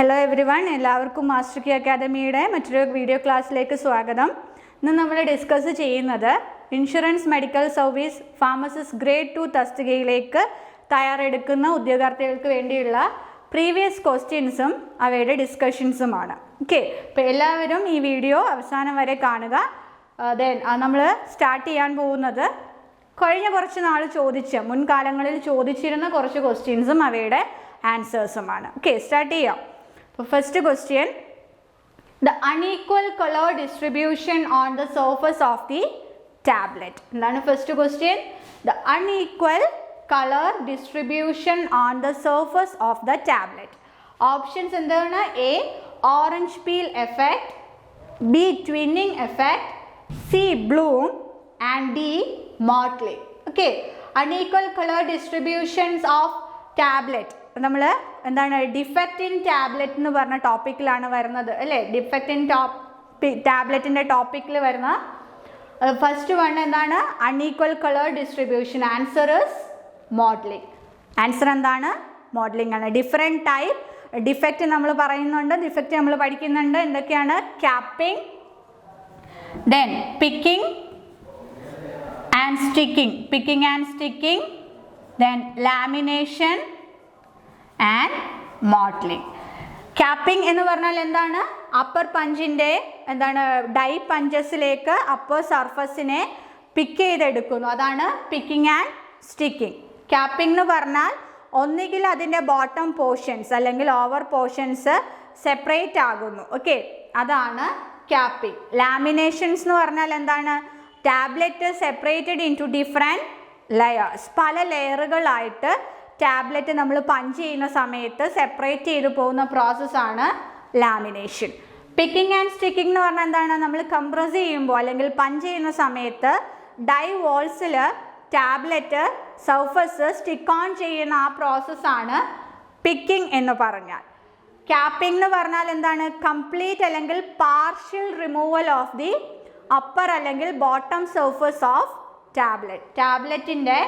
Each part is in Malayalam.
ഹലോ എവ്രി വൺ, എല്ലാവർക്കും മാസ്റ്റർ കീ അക്കാദമിയുടെ മറ്റൊരു വീഡിയോ ക്ലാസ്സിലേക്ക് സ്വാഗതം. ഇന്ന് നമ്മൾ ഡിസ്കസ് ചെയ്യുന്നത് insurance medical service pharmacist grade 2 തസ്തികയിലേക്ക് തയ്യാറെടുക്കുന്ന ഉദ്യോഗാർത്ഥികൾക്ക് വേണ്ടിയുള്ള പ്രീവിയസ് ക്വസ്റ്റ്യൻസും അവയുടെ ഡിസ്കഷൻസുമാണ്. ഓക്കെ, അപ്പോൾ എല്ലാവരും ഈ വീഡിയോ അവസാനം വരെ കാണുക. നമ്മൾ സ്റ്റാർട്ട് ചെയ്യാൻ പോകുന്നത് കഴിഞ്ഞ കുറച്ച് നാൾ മുൻകാലങ്ങളിൽ ചോദിച്ചിരുന്ന കുറച്ച് ക്വസ്റ്റ്യൻസും അവയുടെ ആൻസേഴ്സുമാണ്. ഓക്കെ, സ്റ്റാർട്ട് ചെയ്യാം. First question, the unequal color distribution on the surface of the tablet. Then first question, the unequal color distribution on the surface of the tablet. Options endana: A, orange peel effect, B, twinning effect, C, bloom, and D, mottling. Okay, unequal color distributions of tablet. നമ്മൾ എന്താണ് ഡിഫക്റ്റ് ഇൻ ടാബ്ലറ്റ് എന്ന് പറഞ്ഞ ടോപ്പിക്കിലാണ് വരുന്നത് അല്ലേ. ഡിഫക്റ്റ് ഇൻ ടാബ്ലറ്റിൻ്റെ ടോപ്പിക്കിൽ വരുന്ന ഫസ്റ്റ് വൺ എന്താണ്? Unequal colour distribution. Answer is modelling. Answer എന്താണ്? മോഡലിംഗ് ആണ്. ഡിഫറെൻറ്റ് ടൈപ്പ് ഡിഫക്റ്റ് നമ്മൾ പറയുന്നുണ്ട്, ഡിഫക്റ്റ് നമ്മൾ പഠിക്കുന്നുണ്ട്. എന്തൊക്കെയാണ്? Capping, then picking and sticking, then lamination and modelling. Capping എന്ന് പറഞ്ഞാൽ എന്താണ്? അപ്പർ പഞ്ചിൻ്റെ ഡൈ പഞ്ചസിലേക്ക് അപ്പർ സർഫസിനെ പിക്ക് ചെയ്തെടുക്കുന്നു. അതാണ് പിക്കിംഗ് ആൻഡ് സ്റ്റിക്കിംഗ്. ക്യാപ്പിംഗ് എന്ന് പറഞ്ഞാൽ ഒന്നുകിൽ അതിൻ്റെ ബോട്ടം പോർഷൻസ് അല്ലെങ്കിൽ ഓവർ പോർഷൻസ് സെപ്പറേറ്റ് ആകുന്നു. ഓക്കെ, അതാണ് ക്യാപ്പിംഗ്. ലാമിനേഷൻസ് എന്ന് പറഞ്ഞാൽ എന്താണ്? Tablet separated into different layers. പല ലെയറുകളായിട്ട് ടാബ്ലറ്റ് നമ്മൾ പഞ്ച് ചെയ്യുന്ന സമയത്ത് സെപ്പറേറ്റ് ചെയ്തു പോകുന്ന പ്രോസസ്സാണ് ലാമിനേഷൻ. പിക്കിംഗ് ആൻഡ് സ്റ്റിക്കിംഗ് എന്ന് പറഞ്ഞാൽ എന്താണ്? നമ്മൾ കംപ്രസ് ചെയ്യുമ്പോൾ അല്ലെങ്കിൽ പഞ്ച് ചെയ്യുന്ന സമയത്ത് ഡൈ വോൾസിൽ ടാബ്ലറ്റ് സർഫസ് സ്റ്റിക്ക് ഓൺ ചെയ്യുന്ന ആ പ്രോസസ്സാണ് പിക്കിംഗ് എന്ന് പറഞ്ഞാൽ. ക്യാപ്പിംഗ് എന്ന് പറഞ്ഞാൽ എന്താണ്? കംപ്ലീറ്റ് അല്ലെങ്കിൽ partial removal of the upper അല്ലെങ്കിൽ ബോട്ടം സർഫസ് ഓഫ് ടാബ്ലറ്റ്. ടാബ്ലറ്റിൻ്റെ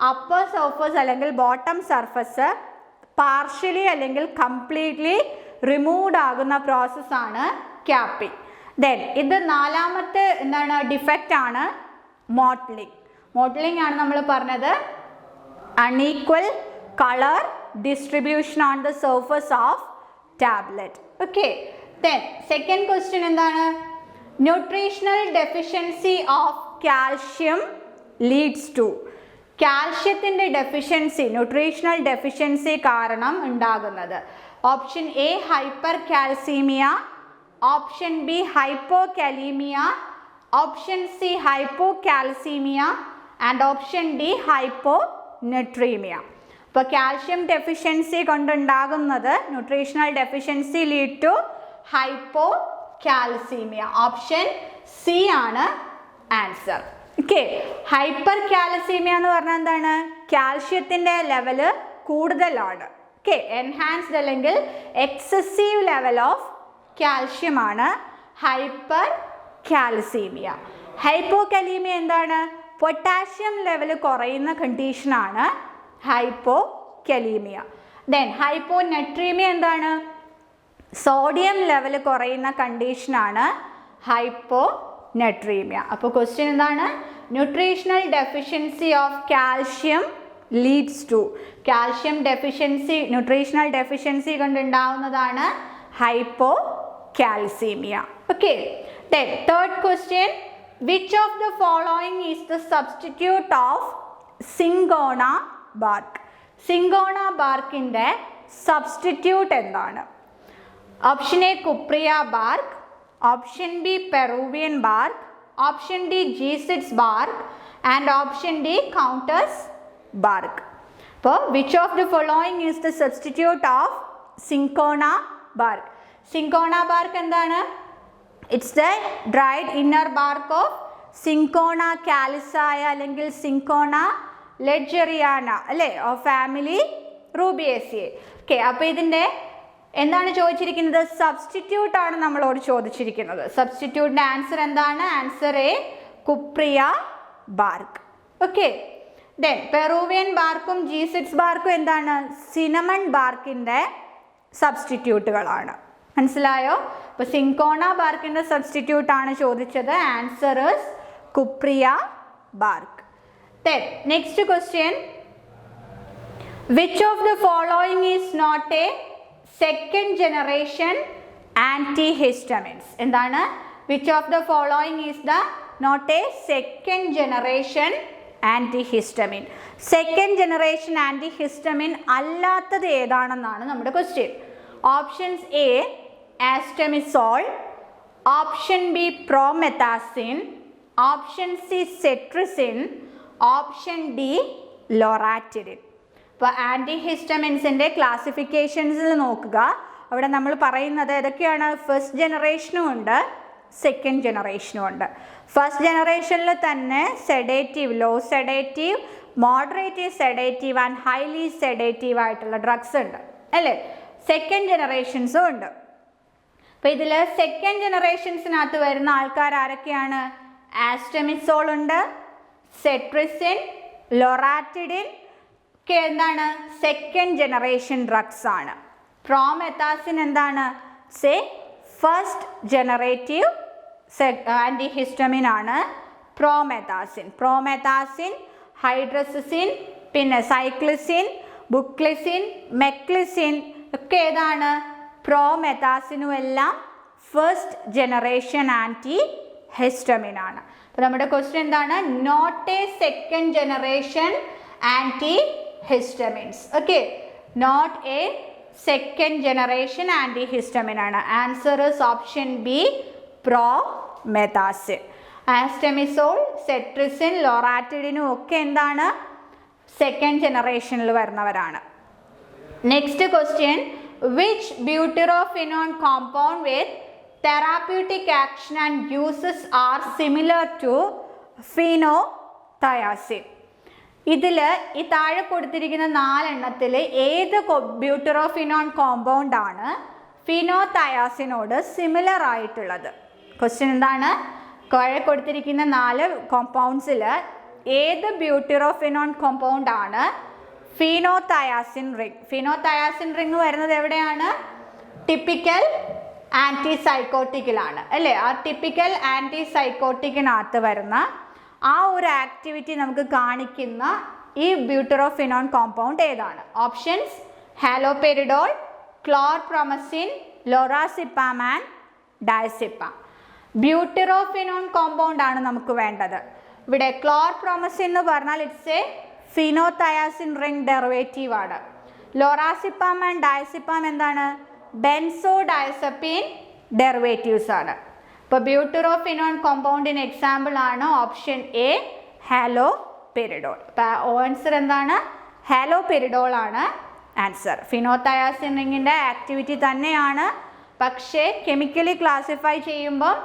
അപ്പർ സർഫസ് അല്ലെങ്കിൽ ബോട്ടം സർഫസ് പാർഷ്യലി അല്ലെങ്കിൽ കംപ്ലീറ്റ്ലി റിമൂവ്ഡ് ആകുന്ന പ്രോസസ്സാണ് ക്യാപ്പിംഗ്. ദെൻ ഇത് നാലാമത്തെ ഡിഫക്റ്റ് ആണ് മോഡലിംഗ് ആണ് നമ്മൾ പറഞ്ഞത്. Unequal colour distribution on the surface of tablet. Okay, then second question എന്താണ്? Nutritional deficiency of calcium leads to. കാൽഷ്യത്തിൻ്റെ ഡെഫിഷ്യൻസി, ന്യൂട്രീഷണൽ ഡെഫിഷ്യൻസി കാരണം ഉണ്ടാകുന്നത്. Option A hypercalcaemia, option B hypokalaemia, option C hypocalcaemia and option D hyponatraemia. അപ്പോൾ കാൽഷ്യം ഡെഫിഷ്യൻസി കൊണ്ടുണ്ടാകുന്നത് nutritional deficiency lead to hypocalcaemia. Option C ആണ് ആൻസർ. ഓക്കെ, ഹൈപ്പർ കാൽസീമിയ എന്ന് പറഞ്ഞാൽ എന്താണ്? കാൽഷ്യത്തിൻ്റെ ലെവല് കൂടുതലാണ്. ഓക്കെ, എൻഹാൻസ്ഡ് അല്ലെങ്കിൽ എക്സസീവ് ലെവൽ ഓഫ് കാൽഷ്യം ആണ് ഹൈപ്പർ കാൽസീമിയ. ഹൈപ്പോകാലീമിയ എന്താണ്? പൊട്ടാഷ്യം ലെവൽ കുറയുന്ന കണ്ടീഷനാണ് ഹൈപ്പോകാലീമിയ. ദെൻ ഹൈപ്പോനെട്രീമിയ എന്താണ്? സോഡിയം ലെവൽ കുറയുന്ന കണ്ടീഷനാണ് ഹൈപ്പോനെട്രീമിയ. അപ്പോൾ ക്വസ്റ്റ്യൻ എന്താണ്? Nutritional deficiency of calcium leads to. Calcium deficiency, nutritional deficiency കൊണ്ടുണ്ടാവുന്നതാണ് hypocalcaemia. Okay, then third question, which of the following is the substitute of cinchona bark? Cinchona ബാർക്കിൻ്റെ സബ്സ്റ്റിറ്റ്യൂട്ട് എന്താണ്? Option A cuprea bark, option B Peruvian bark, option D Jesuits bark and option D Countess BARC. അപ്പോൾ which of the following is the substitute of cinchona bark? Cinchona bark എന്താണ്? It's the dried inner bark of cinchona calisaya അല്ലെങ്കിൽ സിങ്കോണ ലെഡ്ജറിയാന അല്ലേ, ഓഫ് ഫാമിലി റൂബിയേസിയെ. ഓക്കെ, അപ്പോൾ ഇതിൻ്റെ എന്താണ് ചോദിച്ചിരിക്കുന്നത്? സബ്സ്റ്റിറ്റ്യൂട്ട് ആണ് നമ്മളോട് ചോദിച്ചിരിക്കുന്നത്. സബ്സ്റ്റിറ്റ്യൂട്ടിൻ്റെ ആൻസർ എന്താണ്? Answer A cuprea bark. Okay, then Peruvian ബാർക്കും ജീസിഡ്സ് ബാർക്കും എന്താണ്? സിനമൺ ബാർക്കിൻ്റെ സബ്സ്റ്റിറ്റ്യൂട്ടുകളാണ്. മനസ്സിലായോ? അപ്പോൾ സിങ്കോണ ബാർക്കിൻ്റെ സബ്സ്റ്റിറ്റ്യൂട്ടാണ് ചോദിച്ചത്. Answer is cuprea bark. Then next question, which of the following is not a second generation antihistamines? എന്താണ്? Which of the following is the not a second generation antihistamine? Second generation antihistamine അല്ലാത്തത് ഏതാണെന്നാണ് നമ്മുടെ question. Options A astemizole, option B promethazine, option C cetirizine, option D loratadine. അപ്പോൾ ആൻറ്റിഹിസ്റ്റമിൻസിൻ്റെ ക്ലാസിഫിക്കേഷൻസിൽ നോക്കുക. അവിടെ നമ്മൾ പറയുന്നത് ഏതൊക്കെയാണ്? ഫസ്റ്റ് ജനറേഷനും ഉണ്ട്, സെക്കൻഡ് ജനറേഷനും ഉണ്ട്. ഫസ്റ്റ് ജനറേഷനിൽ തന്നെ sedative, low sedative, moderative sedative and highly sedative ആയിട്ടുള്ള ഡ്രഗ്സ് ഉണ്ട് അല്ലേ? സെക്കൻഡ് ജനറേഷൻസും ഉണ്ട്. അപ്പോൾ ഇതിൽ സെക്കൻഡ് ജനറേഷൻസിനകത്ത് വരുന്ന ആൾക്കാർ ആരൊക്കെയാണ്? ആസ്റ്റമിസോൾ ഉണ്ട്, സെട്രിസിൻ, ലൊറാറ്റിഡിൻ ഒക്കെ എന്താണ്? സെക്കൻഡ് ജനറേഷൻ ഡ്രഗ്സ് ആണ്. പ്രോമെത്താസിൻ എന്താണ്? സേ ഫസ്റ്റ് ജനറേറ്റീവ് ആൻറ്റിഹിസ്റ്റമിൻ ആണ് പ്രോമെത്താസിൻ. പ്രോമെത്താസിൻ, ഹൈഡ്രസിൻ, പിന്നെ സൈക്ലിസിൻ, ബുക്ലിസിൻ, മെക്ലിസിൻ ഒക്കെ ഏതാണ്? പ്രോമെത്താസിനും എല്ലാം ഫസ്റ്റ് ജനറേഷൻ ആൻറ്റിഹിസ്റ്റമിൻ ആണ്. അപ്പോൾ നമ്മുടെ ക്വസ്റ്റ്യൻ എന്താണ്? Not a second generation antihistamines. Okay, not a second generation antihistamine ആണ്. Answer is option B promethazine. Astemizole, cetirizine, ലൊറാറ്റിഡിനും ഒക്കെ എന്താണ്? സെക്കൻഡ് ജനറേഷനിൽ വരുന്നവരാണ്. Next question, which butyrophenone compound with therapeutic action and uses are similar to phenothiazine? ഇതിൽ ഈ താഴെ കൊടുത്തിരിക്കുന്ന 4 എണ്ണത്തിൽ ഏത് ബ്യൂട്ടറോഫിനോൺ കോമ്പൗണ്ട് ആണ് ഫിനോതയാസിനോട് സിമിലർ ആയിട്ടുള്ളത്? ക്വസ്റ്റ്യൻ എന്താണ്? താഴെ കൊടുത്തിരിക്കുന്ന 4 കോമ്പൗണ്ട്സിൽ ഏത് ബ്യൂട്ടറോഫിനോൺ കോമ്പൗണ്ട് ആണ് ഫിനോതയാസിൻ റിംഗ്? ഫിനോതയാസിൻ റിംഗ് വരുന്നത് എവിടെയാണ്? ടിപ്പിക്കൽ ആൻറ്റിസൈക്കോട്ടിക്കിലാണ് അല്ലേ? ആ ടിപ്പിക്കൽ ആൻറ്റിസൈക്കോട്ടിക്കിനകത്ത് വരുന്ന ആ ഒരു ആക്ടിവിറ്റി നമുക്ക് കാണിക്കുന്ന ഈ ബ്യൂട്ടറോഫിനോൺ കോമ്പൗണ്ട് ഏതാണ്? Options haloperidol, chlorpromazine, lorazepam and diazepam. Butyrophenone compound ആണ് നമുക്ക് വേണ്ടത്. ഇവിടെ ക്ലോർപ്രോമസിൻ എന്ന് പറഞ്ഞാൽ it's a phenothiazine ring derivative ആണ്. ലോറാസിപ്പാം ആൻഡ് ഡയസിപ്പാം എന്താണ്? ബെൻസോ ഡയസപ്പീൻ ഡെറിവേറ്റീവ്സ് ആണ്. ഇപ്പോൾ ബ്യൂട്ടറോഫിനോൺ കോമ്പൗണ്ടിന് എക്സാമ്പിൾ ആണ് ഓപ്ഷൻ എ ഹാലോപെരിഡോൾ. അപ്പോൾ ആൻസർ എന്താണ്? ഹാലോപെരിഡോൾ ആണ് ആൻസർ. ഫിനോതയാസിൻ റിംഗിൻ്റെ ആക്ടിവിറ്റി തന്നെയാണ്, പക്ഷേ കെമിക്കലി ക്ലാസിഫൈ ചെയ്യുമ്പോൾ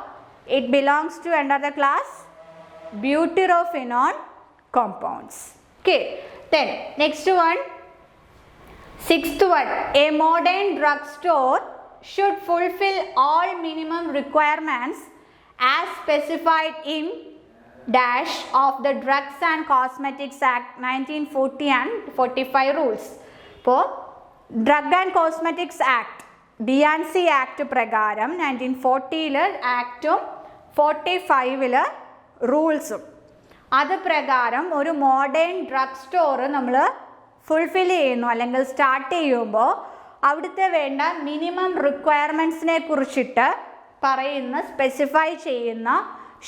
it belongs to under the class butyrophenone compounds. Okay, then next one, 6th one, a modern drugstore should fulfill all minimum requirements as specified in dash of the Drugs and Cosmetics Act 1940 and 45 rules. ഇപ്പോൾ drug and cosmetics act DNC act പ്രകാരം 1940 ആക്റ്റും 45 റൂൾസും അത് പ്രകാരം ഒരു മോഡേൺ ഡ്രഗ് സ്റ്റോർ നമ്മൾ ഫുൾഫിൽ ചെയ്യുന്നു അല്ലെങ്കിൽ സ്റ്റാർട്ട് ചെയ്യുമ്പോൾ അവിടുത്തെ വേണ്ട മിനിമം റിക്വയർമെൻറ്റ്സിനെ കുറിച്ചിട്ട് പറയുന്ന സ്പെസിഫൈ ചെയ്യുന്ന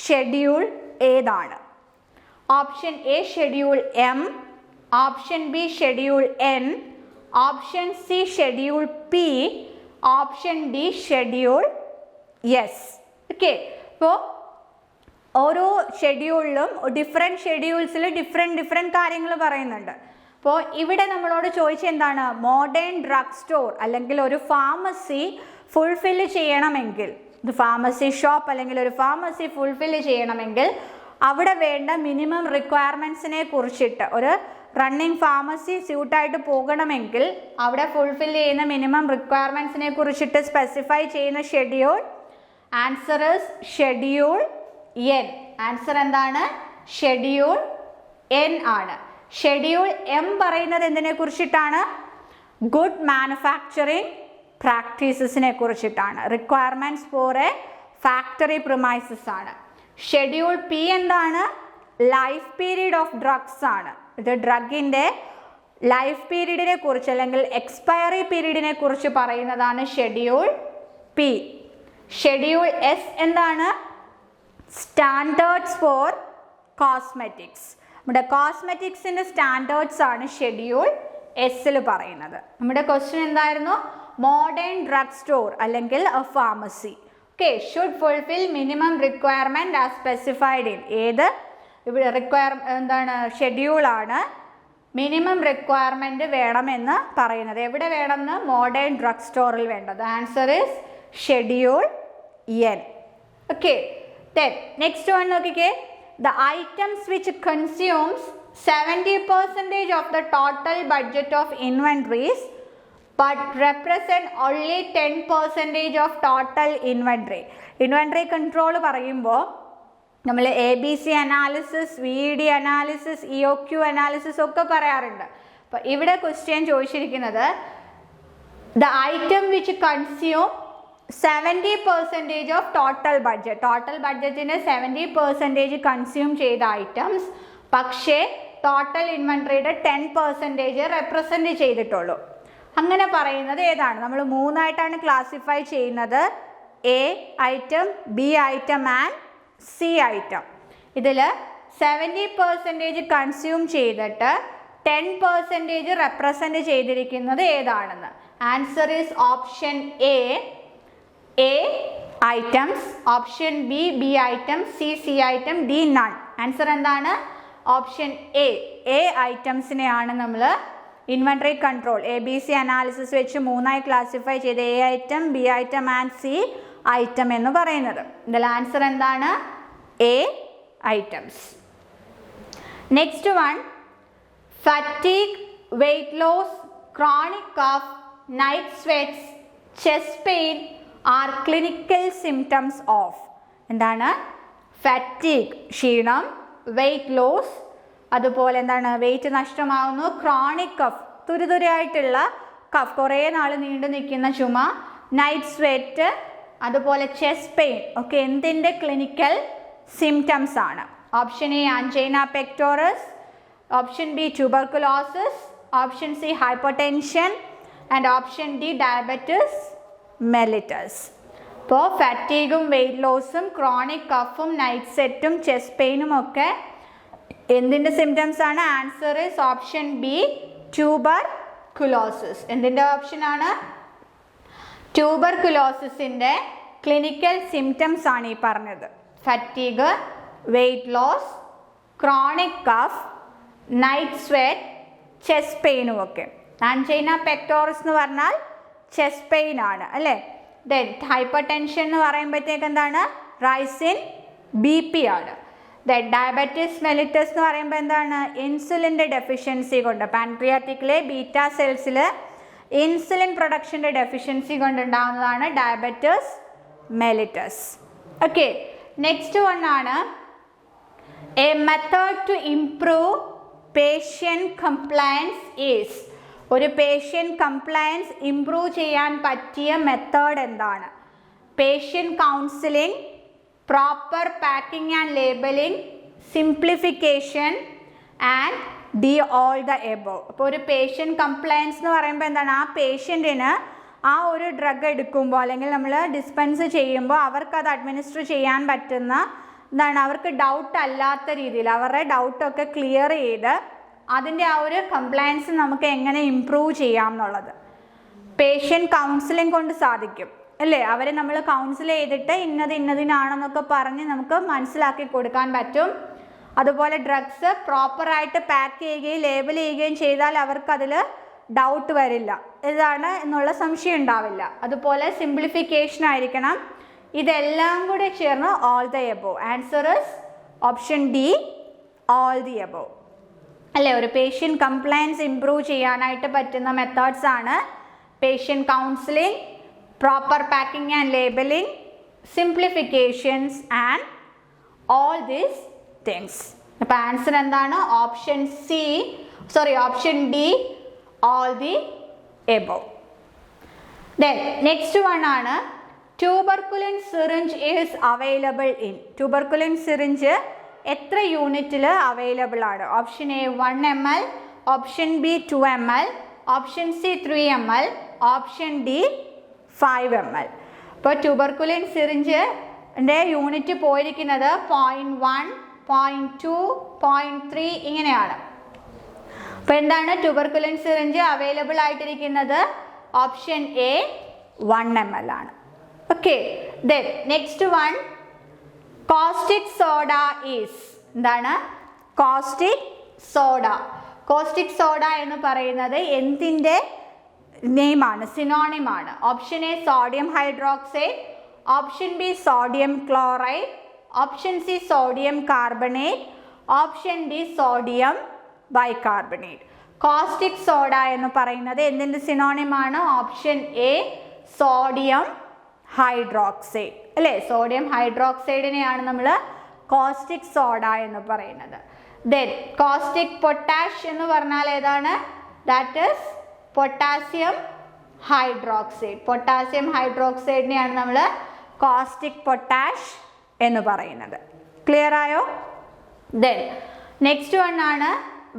ഷെഡ്യൂൾ ഏതാണ്? Option A schedule M, option B schedule N, option C schedule P, option D schedule S. Okay, അപ്പോൾ ഓരോ ഷെഡ്യൂളിലും ഡിഫറെൻറ്റ് ഷെഡ്യൂൾസിൽ ഡിഫറെൻറ്റ് കാര്യങ്ങൾ പറയുന്നുണ്ട്. അപ്പോൾ ഇവിടെ നമ്മളോട് ചോദിച്ച എന്താണ്? മോഡേൺ ഡ്രഗ് സ്റ്റോർ അല്ലെങ്കിൽ ഒരു ഫാർമസി ഫുൾഫിൽ ചെയ്യണമെങ്കിൽ, ഒരു ഫാർമസി ഷോപ്പ് അല്ലെങ്കിൽ ഒരു ഫാർമസി ഫുൾഫിൽ ചെയ്യണമെങ്കിൽ അവിടെ വേണ്ട മിനിമം റിക്വയർമെൻറ്റ്സിനെ കുറിച്ചിട്ട്, ഒരു റണ്ണിങ് ഫാർമസി സ്യൂട്ടായിട്ട് പോകണമെങ്കിൽ അവിടെ ഫുൾഫിൽ ചെയ്യുന്ന മിനിമം റിക്വയർമെൻറ്റ്സിനെ കുറിച്ചിട്ട് സ്പെസിഫൈ ചെയ്യുന്ന schedule answer is schedule N. Answer എന്താണ്? ഷെഡ്യൂൾ എൻ ആണ്. ഷെഡ്യൂൾ എം പറയുന്നത് എന്തിനെ കുറിച്ചിട്ടാണ്? ഗുഡ് മാനുഫാക്ചറിങ് പ്രാക്ടീസസിനെ കുറിച്ചിട്ടാണ്. Requirements four A factory premises ആണ്. ഷെഡ്യൂൾ പി എന്താണ്? ലൈഫ് പീരീഡ് ഓഫ് ഡ്രഗ്സ് ആണ്. ഇത് ഡ്രഗിൻ്റെ ലൈഫ് പീരീഡിനെ കുറിച്ച് അല്ലെങ്കിൽ എക്സ്പയറി പീരീഡിനെ കുറിച്ച് പറയുന്നതാണ് ഷെഡ്യൂൾ പി. ഷെഡ്യൂൾ എസ് എന്താണ്? Standards four cosmetics. നമ്മുടെ കോസ്മെറ്റിക്സിൻ്റെ സ്റ്റാൻഡേർഡ്സ് ആണ് ഷെഡ്യൂൾ എസ്സിൽ പറയുന്നത്. നമ്മുടെ ക്വസ്റ്റ്യൻ എന്തായിരുന്നു? മോഡേൺ ഡ്രഗ് സ്റ്റോർ അല്ലെങ്കിൽ A pharmacy should fulfil minimum requirement as specified in. ഏത് ഇവിടെ എന്താണ് ഷെഡ്യൂളാണ് മിനിമം റിക്വയർമെൻറ്റ് വേണമെന്ന് പറയുന്നത്? എവിടെ വേണമെന്ന്? മോഡേൺ ഡ്രഗ് സ്റ്റോറിൽ വേണ്ടത്. Answer is schedule N. Then next one നോക്കിക്കേ. The items which consumes 70% of the total budget of inventories but represent only 10% of total inventory. Inventory control പറയുമ്പോൾ നമ്മൾ ABC analysis, VED analysis, EOQ analysis ഒക്കെ പറയാറുണ്ട്. അപ്പോൾ ഇവിടെ ക്വസ്റ്റ്യൻ ചോദിച്ചിരിക്കുന്നത് the item which consume 70% of total budget. Total ബഡ്ജറ്റിൻ്റെ 70% കൺസ്യൂം ചെയ്ത ഐറ്റംസ്, പക്ഷേ ടോട്ടൽ ഇൻവെൻട്രിയുടെ 10% റെപ്രസെൻറ്റ് ചെയ്തിട്ടുള്ളൂ. അങ്ങനെ പറയുന്നത് ഏതാണ്? നമ്മൾ മൂന്നായിട്ടാണ് ക്ലാസിഫൈ ചെയ്യുന്നത്. A item, B item and C item. ഇതിൽ 70% കൺസ്യൂം ചെയ്തിട്ട് 10% റെപ്രസെൻറ്റ് ചെയ്തിരിക്കുന്നത് ഏതാണെന്ന്? Answer is option A items, option B items, C item, D none. ആൻസർ എന്താണ്? ഓപ്ഷൻ എ ഐറ്റംസിനെയാണ് നമ്മൾ ഇൻവെൻട്രി കൺട്രോൾ ABC അനാലിസിസ് വെച്ച് മൂന്നായി ക്ലാസിഫൈ ചെയ്ത് A item, B item and C item എന്ന് പറയുന്നത്. ഇതിൽ ആൻസർ എന്താണ്? A items. Next one, fatigue, weight loss, chronic cough, night sweats, chest pain are clinical symptoms of. എന്താണ്? ഫറ്റീഗ് ക്ഷീണം, വെയ്റ്റ് ലോസ് അതുപോലെ എന്താണ് വെയിറ്റ് നഷ്ടമാകുന്നു, ക്രോണിക് കഫ് തുരുതുരായിട്ടുള്ള കഫ് കുറേ നാൾ നീണ്ടു നിൽക്കുന്ന ചുമ, നൈറ്റ് സ്വെറ്റ് അതുപോലെ ചെസ്റ്റ് പെയിൻ ഒക്കെ എന്തിൻ്റെ ക്ലിനിക്കൽ സിംറ്റംസ് ആണ്? Option A angina pectoris, option B tuberculosis, option C hypertension and option D diabetes mellitus. ഇപ്പോൾ ഫാറ്റീഗും വെയിറ്റ് ലോസും ക്രോണിക് കഫും നൈറ്റ് സെറ്റും ചെസ്റ്റ് പെയിനും ഒക്കെ എന്തിൻ്റെ സിംറ്റംസ് ആണ്? Answer is option B tuberculosis. എന്തിൻ്റെ ഓപ്ഷനാണ്? ട്യൂബർകുലോസിസിൻ്റെ ക്ലിനിക്കൽ സിംറ്റംസ് ആണ് ഈ പറഞ്ഞത്. Fatigue, weight loss, chronic cough, night sweat, chest പെയിനും ഒക്കെ. ആൻജൈന പെക്ടോറസ് എന്ന് പറഞ്ഞാൽ ചെസ്റ്റ് പെയിൻ ആണ് അല്ലേ. ദെൻ ഹൈപ്പർ ടെൻഷൻ എന്ന് പറയുമ്പോഴത്തേക്ക് എന്താണ്? റൈസ് ഇൻ BP ആണ്. ദെൻ ഡയബറ്റിസ് മെലിറ്റസ് എന്ന് പറയുമ്പോൾ എന്താണ്? ഇൻസുലിൻ്റെ ഡെഫിഷ്യൻസി കൊണ്ട്, പാൻക്രിയാറ്റിക്കിലെ ബീറ്റാ സെൽസിൽ ഇൻസുലിൻ പ്രൊഡക്ഷൻ്റെ ഡെഫിഷ്യൻസി കൊണ്ടുണ്ടാകുന്നതാണ് diabetes mellitus. Okay, next one ആണ് a method to improve patient compliance is. ഒരു പേഷ്യൻ്റ് കംപ്ലയൻസ് ഇംപ്രൂവ് ചെയ്യാൻ പറ്റിയ മെത്തേഡ് എന്താണ്? Patient counselling, proper packing and labelling, simplification and D all the above. അപ്പോൾ ഒരു പേഷ്യൻ്റ് കംപ്ലയൻസ് എന്ന് പറയുമ്പോൾ എന്താണ്? ആ പേഷ്യൻറ്റിന് ആ ഒരു ഡ്രഗ് എടുക്കുമ്പോൾ അല്ലെങ്കിൽ നമ്മൾ ഡിസ്പെൻസ് ചെയ്യുമ്പോൾ അവർക്കത് അഡ്മിനിസ്റ്റർ ചെയ്യാൻ പറ്റുന്ന എന്താണ്, അവർക്ക് ഡൗട്ട് അല്ലാത്ത രീതിയിൽ അവരുടെ ഡൗട്ടൊക്കെ ക്ലിയർ ചെയ്ത് അതിൻ്റെ ആ ഒരു കംപ്ലയൻസ് നമുക്ക് എങ്ങനെ ഇംപ്രൂവ് ചെയ്യാം എന്നുള്ളത് പേഷ്യൻ്റ് കൗൺസിലിംഗ് കൊണ്ട് സാധിക്കും അല്ലേ. അവരെ നമ്മൾ കൗൺസിൽ ചെയ്തിട്ട് ഇന്നതിനാണെന്നൊക്കെ പറഞ്ഞ് നമുക്ക് മനസ്സിലാക്കി കൊടുക്കാൻ പറ്റും. അതുപോലെ ഡ്രഗ്സ് പ്രോപ്പറായിട്ട് പാക്ക് ചെയ്യുകയും ലേബൽ ചെയ്യുകയും ചെയ്താൽ അവർക്കതിൽ ഡൗട്ട് വരില്ല, ഇതാണ് എന്നുള്ള സംശയം ഉണ്ടാവില്ല. അതുപോലെ സിംപ്ലിഫിക്കേഷൻ ആയിരിക്കണം. ഇതെല്ലാം കൂടെ ചേർന്ന് all the above. Answer is option D, all the above അല്ലേ. ഒരു പേഷ്യൻ്റ് കംപ്ലയൻസ് ഇംപ്രൂവ് ചെയ്യാനായിട്ട് പറ്റുന്ന മെത്തേഡ്സ് ആണ് patient counselling, proper packing and labelling, simplifications and all these things. അപ്പോൾ ആൻസർ എന്താണ്? Option D, all the above. Then next one ആണ് tuberculin syringe is available in. Tuberculin syringe എത്ര യൂണിറ്റിൽ അവൈലബിൾ ആണ്? Option A 1 ml, option B 2 ml, option C 3 ml, option D 5 ml. ഇപ്പോൾ ട്യൂബർക്കുലിൻ സിറിഞ്ചിൻ്റെ യൂണിറ്റ് പോയിരിക്കുന്നത് 0.1, 0.2, 0.3 ഇങ്ങനെയാണ്. അപ്പോൾ എന്താണ് ട്യൂബർക്കുലിൻ സിറിഞ്ച് അവൈലബിൾ ആയിട്ടിരിക്കുന്നത്? ഓപ്ഷൻ എ 1 ml ആണ്. Okay, then next one caustic soda is. എന്താണ് കോസ്റ്റിക് സോഡ? കോസ്റ്റിക് സോഡ എന്ന് പറയുന്നത് എന്തിൻ്റെ നെയിമാണ്, സിനോണിമാണ്? Option A sodium hydroxide, option B sodium chloride, option C sodium carbonate, option D sodium bicarbonate. Caustic soda എന്ന് പറയുന്നത് എന്തിൻ്റെ സിനോണിമാണ്? ഓപ്ഷൻ എ സോഡിയം ഹൈഡ്രോക്സൈഡ് അല്ലേ? സോഡിയം ഹൈഡ്രോക്സൈഡിനെയാണ് നമ്മൾ കോസ്റ്റിക് സോഡ എന്ന് പറയുന്നത്. ദെൻ കോസ്റ്റിക് പൊട്ടാഷ് എന്ന് പറഞ്ഞാൽ ഏതാണ്? That is potassium hydroxide. Potassium ഹൈഡ്രോക്സൈഡിനെയാണ് നമ്മൾ കോസ്റ്റിക് പൊട്ടാഷ് എന്ന് പറയുന്നത്. ക്ലിയർ ആയോ? ദെൻ നെക്സ്റ്റ് വൺ ആണ്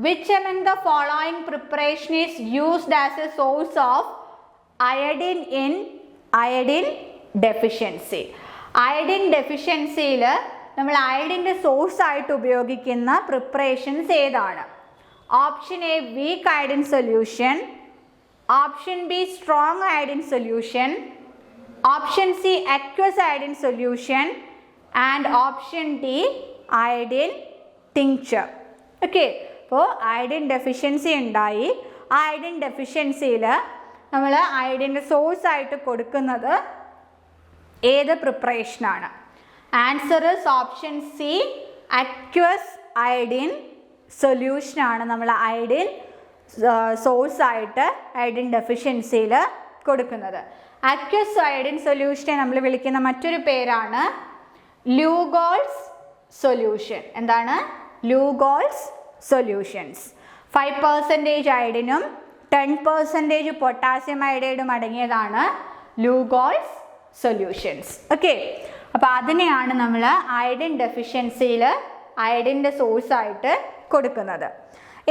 which among the following preparation is used as a source of iodine in iodine deficiency. Iodine ഡെഫിഷ്യൻസിയിൽ നമ്മൾ അയഡിൻ്റെ സോഴ്സ് ആയിട്ട് ഉപയോഗിക്കുന്ന പ്രിപ്പറേഷൻസ് ഏതാണ്? Option A weak iodine solution, option B strong iodine solution, option C aqueous iodine solution and option D iodine tincture. Okay, അപ്പോൾ അയഡിൻ ഡെഫിഷ്യൻസി ഉണ്ടായി. ആ അയഡിൻ ഡെഫിഷ്യൻസിയിൽ നമ്മൾ അയഡിൻ്റെ സോഴ്സ് ആയിട്ട് കൊടുക്കുന്നത് ഏത് പ്രിപ്പറേഷനാണ്? Answer is option C aqueous iodine സൊല്യൂഷനാണ് നമ്മൾ അയഡിൻ സോഴ്സ് ആയിട്ട് അയഡിൻ ഡെഫിഷ്യൻസിയിൽ കൊടുക്കുന്നത്. അക്വസ് അയഡിൻ സൊല്യൂഷനെ നമ്മൾ വിളിക്കുന്ന മറ്റൊരു പേരാണ് ലൂഗോൾസ് സൊല്യൂഷൻ. എന്താണ്? ലൂഗോൾസ് സൊല്യൂഷൻസ്. 5% അയഡിനും 10% പൊട്ടാസ്യം അയഡൈഡും അടങ്ങിയതാണ് ലൂഗോൾസ് സൊല്യൂഷൻസ്. ഓക്കെ, അപ്പോൾ അതിനെയാണ് നമ്മൾ അയഡിൻ ഡെഫിഷ്യൻസിയിൽ അയഡിൻ്റെ സോഴ്സ് ആയിട്ട് കൊടുക്കുന്നത്.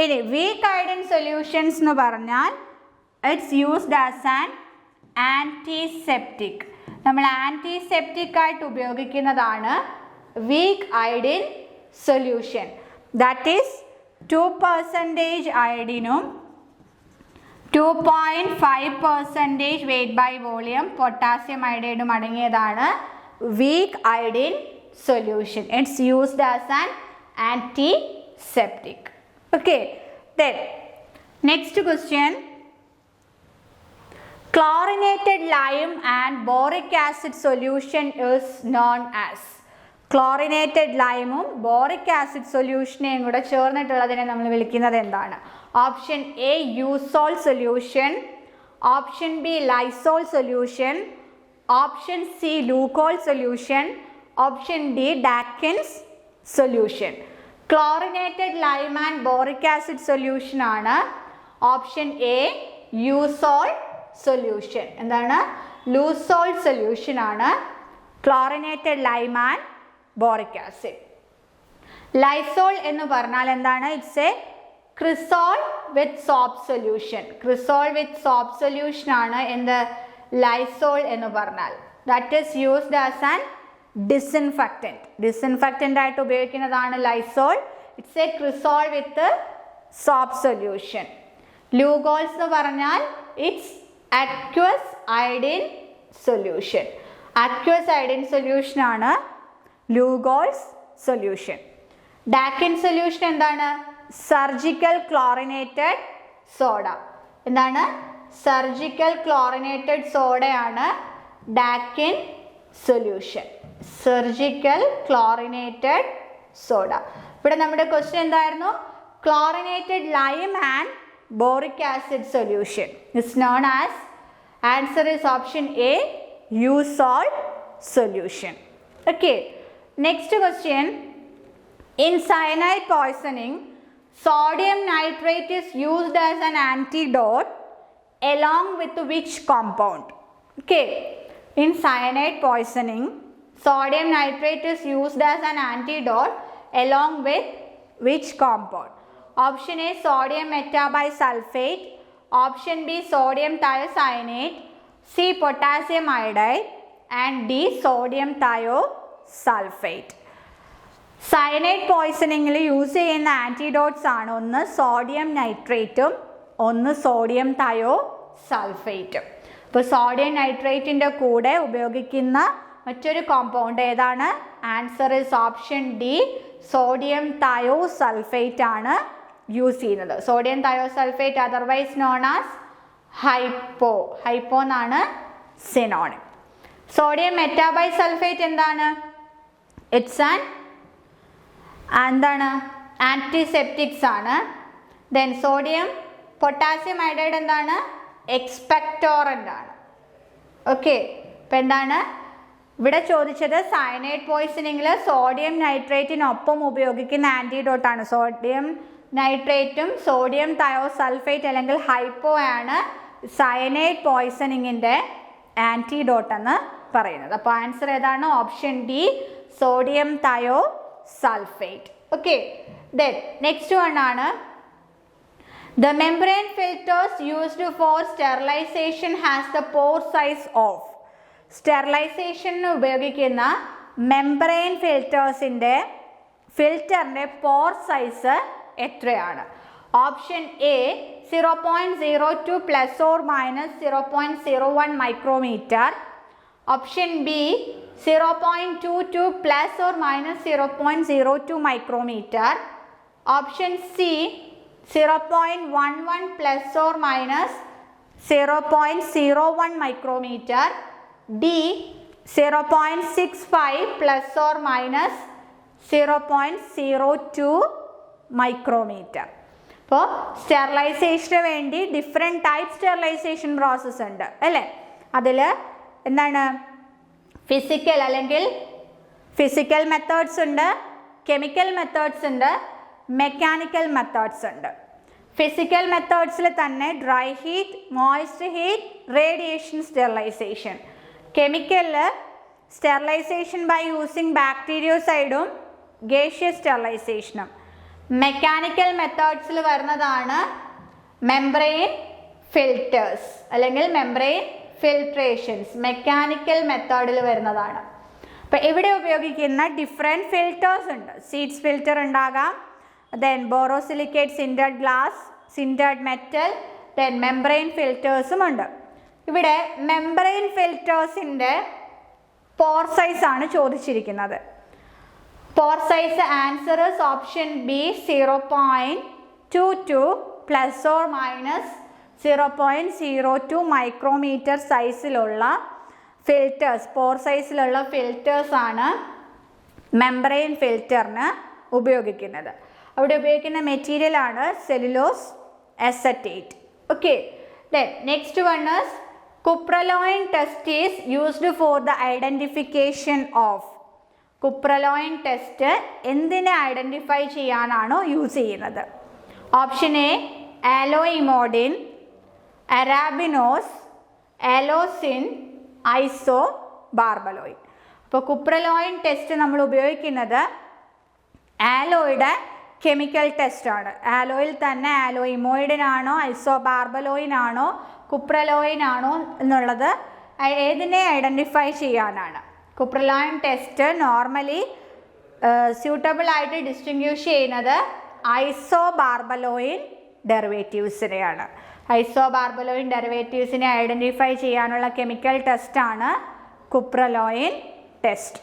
ഇനി വീക്ക് അയഡിൻ സൊല്യൂഷൻസ് എന്ന് പറഞ്ഞാൽ it's used as an antiseptic. നമ്മൾ ആൻറ്റിസെപ്റ്റിക് ആയിട്ട് ഉപയോഗിക്കുന്നതാണ് weak iodine solution. That is 2% അയഡിനും 2.5% വെയ്റ്റ് ബൈ വോളിയം പൊട്ടാസ്യം അയഡൈഡും അടങ്ങിയതാണ് weak iodine solution. It's used as an antiseptic. Okay, then next question. Chlorinated lime and boric acid solution is known as. Chlorinated lime ഉം boric acid solutionയും കൂടെ ചേർന്നിട്ടുള്ളതിനെ നമ്മൾ വിളിക്കുന്നത് എന്താണ്? Option A യൂസോൾ solution, option B Lysol solution, option C Lugol solution, option D Dakin's solution. Chlorinated lime and boric acid solution ആണ് ഓപ്ഷൻ എ യൂസോൾ സൊല്യൂഷൻ. എന്താണ്? ലൂസോൾ സൊല്യൂഷൻ ആണ് chlorinated lime and boric acid. Lysol എന്ന് പറഞ്ഞാൽ എന്താണ്? It's a cresol with soap solution. Cresol with soap solution ആണ് എന്ത്? ലൈസോൾ എന്ന് പറഞ്ഞാൽ. That is used as an disinfectant. Disinfectant ആയിട്ട് ഉപയോഗിക്കുന്നതാണ് Lysol. It's a cresol with soap solution. Lugol's എന്ന് പറഞ്ഞാൽ it's aqueous iodine solution. Aqueous iodine solution ആണ് ലൂഗോൾസ് സൊല്യൂഷൻ. ഡാക്കിൻ സൊല്യൂഷൻ എന്താണ്? Surgical chlorinated soda. എന്താണ്? സർജിക്കൽ ക്ലോറിനേറ്റഡ് സോഡയാണ് Dakin solution. Surgical chlorinated soda. ഇവിടെ നമ്മുടെ ക്വസ്റ്റ്യൻ എന്തായിരുന്നു? Chlorinated lime and boric acid solution is known as. Answer is option A യൂസോൾ solution. Okay, next question. In cyanide poisoning, sodium nitrate is used as an antidote along with which compound? Okay. In cyanide poisoning, sodium nitrate is used as an antidote along with which compound? Option A, sodium metabisulfate. Option B, sodium thiocyanate. C, potassium iodide. And D, sodium thiosulfate. Cyanide പോയ്സണിങ്ങിൽ യൂസ് ചെയ്യുന്ന ആൻറ്റിഡോട്ട്സ് ആണ് ഒന്ന് സോഡിയം നൈട്രേറ്റും ഒന്ന് സോഡിയം തയോസൾഫേറ്റും. ഇപ്പോൾ സോഡിയം നൈട്രേറ്റിൻ്റെ കൂടെ ഉപയോഗിക്കുന്ന മറ്റൊരു കോമ്പൗണ്ട് ഏതാണ്? Answer is option D, sodium thiosulphate ആണ് യൂസ് ചെയ്യുന്നത്. Sodium thiosulphate otherwise known as hypo എന്നാണ് സിനോണിം. സോഡിയം മെറ്റാബൈസൾഫേറ്റ് എന്താണ്? ഇറ്റ്സ് എന്താണ്? ആൻറ്റിസെപ്റ്റിക്സ് ആണ്. ദെൻ സോഡിയം പൊട്ടാസ്യം അയോഡൈഡ് എന്താണ്? എക്സ്പെക്ടോറൻ്റ് ആണ്. ഓക്കെ, ഇപ്പം എന്താണ് ഇവിടെ ചോദിച്ചത്? സയനൈഡ് പോയ്സണിങ്ങിൽ സോഡിയം നൈട്രേറ്റിനൊപ്പം ഉപയോഗിക്കുന്ന ആൻറ്റിഡോട്ടാണ്. സോഡിയം നൈട്രേറ്റും സോഡിയം തയോസൾഫേറ്റ് അല്ലെങ്കിൽ ഹൈപ്പോ ആണ് സയനൈഡ് പോയ്സണിങ്ങിൻ്റെ ആൻറ്റിഡോട്ട് എന്ന് പറയുന്നത്. അപ്പോൾ ആൻസർ ഏതാണ്? Option D, sodium thiosulphate. Okay, then next one ആണ് the membrane filters used for sterilization has the pore size of. സ്റ്റെറിലൈസേഷന് ഉപയോഗിക്കുന്ന മെംബ്രെയിൻ ഫിൽറ്ററിൻ്റെ പോർ സൈസ് എത്രയാണ്? Option A 0.02 plus or minus 0.01 micrometre. Option B 0.22 plus or minus 0.02 micrometre. Option C 0.11 plus or minus 0.01 micrometer. D 0.65 plus or minus 0.02 micrometer. അപ്പോൾ സ്റ്റെറിലൈസേഷന് വേണ്ടി ഡിഫറെൻറ്റ് ടൈപ്പ് സ്റ്റെറിലൈസേഷൻ പ്രോസസ്സ് ഉണ്ട് അല്ലേ? അതിൽ എന്താണ്? ഫിസിക്കൽ മെത്തേഡ്സ് ഉണ്ട്, കെമിക്കൽ മെത്തേഡ്സ് ഉണ്ട്, മെക്കാനിക്കൽ മെത്തേഡ്സ് ഉണ്ട്. ഫിസിക്കൽ മെത്തേഡ്സിൽ തന്നെ dry heat, moist heat, radiation sterilisation. കെമിക്കലിൽ സ്റ്റെറിലൈസേഷൻ ബൈ യൂസിങ് ബാക്ടീരിയോസൈഡും ഗേഷ്യസ് സ്റ്റെറിലൈസേഷനും. മെക്കാനിക്കൽ മെത്തേഡ്സിൽ വരുന്നതാണ് മെംബ്രെയിൻ ഫിൽറ്റേഴ്സ് അല്ലെങ്കിൽ മെംബ്രെയിൻ ഫിൽട്രേഷൻസ്. മെക്കാനിക്കൽ മെത്തേഡിൽ വരുന്നതാണ്. അപ്പോൾ ഇവിടെ ഉപയോഗിക്കുന്ന ഡിഫറെൻറ്റ് ഫിൽറ്റേഴ്സ് ഉണ്ട്. സീഡ്സ് ഫിൽറ്റർ ഉണ്ടാകാം, then borosilicate sintered glass, sintered metal, then membrane ഫിൽറ്റേഴ്സും ഉണ്ട്. ഇവിടെ മെംബ്രെയിൻ ഫിൽറ്റേഴ്സിൻ്റെ പോർ സൈസ് ആണ് ചോദിച്ചിരിക്കുന്നത്. Pore size answer is option B 0.22 plus or minus 0.02 micrometre സൈസിലുള്ള ഫിൽറ്റേഴ്സ്, പോർ സൈസിലുള്ള ഫിൽറ്റേഴ്സാണ് മെംബ്രെയിൻ ഫിൽറ്ററിന് ഉപയോഗിക്കുന്നത്. അവിടെ ഉപയോഗിക്കുന്ന മെറ്റീരിയലാണ് cellulose acetate. Okay, then next one is cupraloin test is used for the identification of. Cupraloin test എന്തിനെ ഐഡൻറ്റിഫൈ ചെയ്യാനാണോ യൂസ് ചെയ്യുന്നത്? Option A aloe emodin, arabinose, aloesin, isobarbaloin. അപ്പോൾ കുപ്രലോയിൻ ടെസ്റ്റ് നമ്മൾ ഉപയോഗിക്കുന്നത് ആലോയുടെ കെമിക്കൽ ടെസ്റ്റാണ്. ആലോയിൽ തന്നെ ആലോയിമോയിഡിനാണോ ഐസോ ബാർബലോയിനാണോ കുപ്രലോയിനാണോ എന്നുള്ളത് ഏതിനെ ഐഡൻറ്റിഫൈ ചെയ്യാനാണ്. കുപ്രലോയിൻ ടെസ്റ്റ് നോർമലി സ്യൂട്ടബിൾ ആയിട്ട് ഡിസ്റ്റിങ്ക്യൂഷ് ചെയ്യുന്നത് ഐസോ ബാർബലോയിൻ ഡെറിവേറ്റീവ്സിനെയാണ്. ഐസോ ബാർബലോയിൻ ഡെറിവേറ്റീവ്സിനെ ഐഡൻറ്റിഫൈ ചെയ്യാനുള്ള കെമിക്കൽ ടെസ്റ്റാണ് cupraloin test.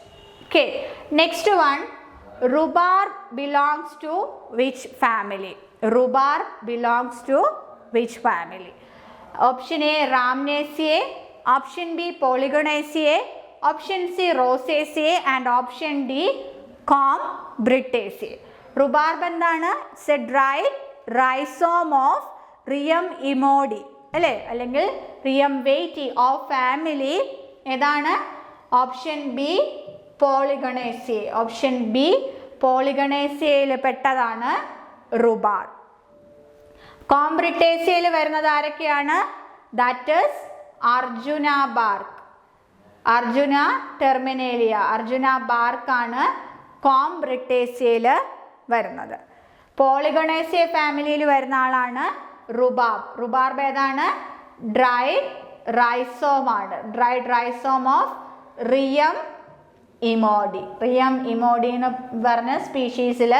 Okay, next one rhubarb belongs to which family? Rhubarb belongs to which family? Option A Rhamnaceae, option B Polygonaceae, option C Rosaceae and option D Combretaceae. Rhubarb എന്താണ്? It's a dried rhizome of Rhium imodi അല്ലേ, അല്ലെങ്കിൽ Rhium veiti of family ഏതാണ്? Option B Polygonaceae. Option B പോളിഗണേസിയയിൽ പെട്ടതാണ് റുബാർബ്. കോംബ്രിറ്റേസിയയിൽ വരുന്നത് ആരൊക്കെയാണ്? That is arjuna bark. Arjuna Terminalia, arjuna ബാർക്കാണ് കോംബ്രിട്ടേസിയയിൽ വരുന്നത്. പോളിഗണേസിയ ഫാമിലിയിൽ വരുന്ന ആളാണ് റുബാബ്. റുബാബ് ഏതാണ്? ഡ്രൈഡ് റൈസോം ആണ്. Dried rhizome of Rheum emodi. Rheum emodi എന്ന് പറഞ്ഞ സ്പീഷീസിൽ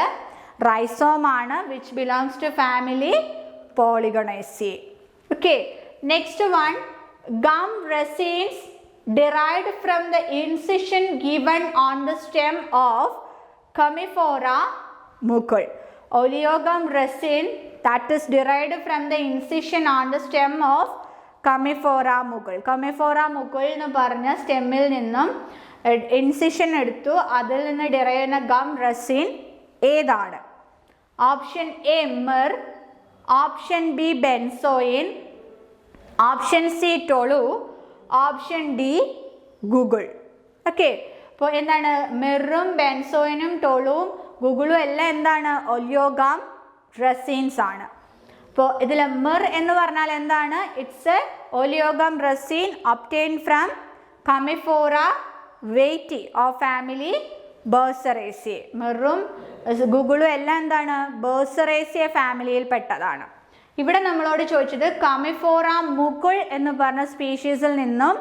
റൈസോം ആണ്, which belongs to family Polygonaceae. Okay, next one, gum resins derived from the incision given on the stem of Commiphora mucul. Oleogum resin that is derived from the incision on the stem of Commiphora mucul. Commiphora mucul എന്ന് പറഞ്ഞ സ്റ്റെമ്മിൽ നിന്നും ഇൻസിഷൻ എടുത്തു, അതിൽ നിന്ന് ഡിറൈവ് ചെയ്യുന്ന ഗം റെസിൻ ഏതാണ്? Option A myrrh, option B benzoin, option C tolu, option D guggul. Okay, അപ്പോൾ എന്താണ്? മിറും ബെൻസോയിനും ടൊളുവും ഗൂഗിളും എല്ലാം എന്താണ്? ഒലിയോഗാം റെസിൻസ് ആണ്. അപ്പോൾ ഇതിൽ മിർ എന്ന് പറഞ്ഞാൽ എന്താണ്? It's a oleo gum resin obtained from Commiphora wightii of family Burseraceae. മിറും ഗൂഗിളും എല്ലാം എന്താണ്? ബേഴ്സറേസിയ ഫാമിലിയിൽ പെട്ടതാണ്. ഇവിടെ നമ്മളോട് ചോദിച്ചത് കമിഫോറ മുകുൾ എന്ന് പറഞ്ഞ സ്പീഷീസിൽ നിന്നും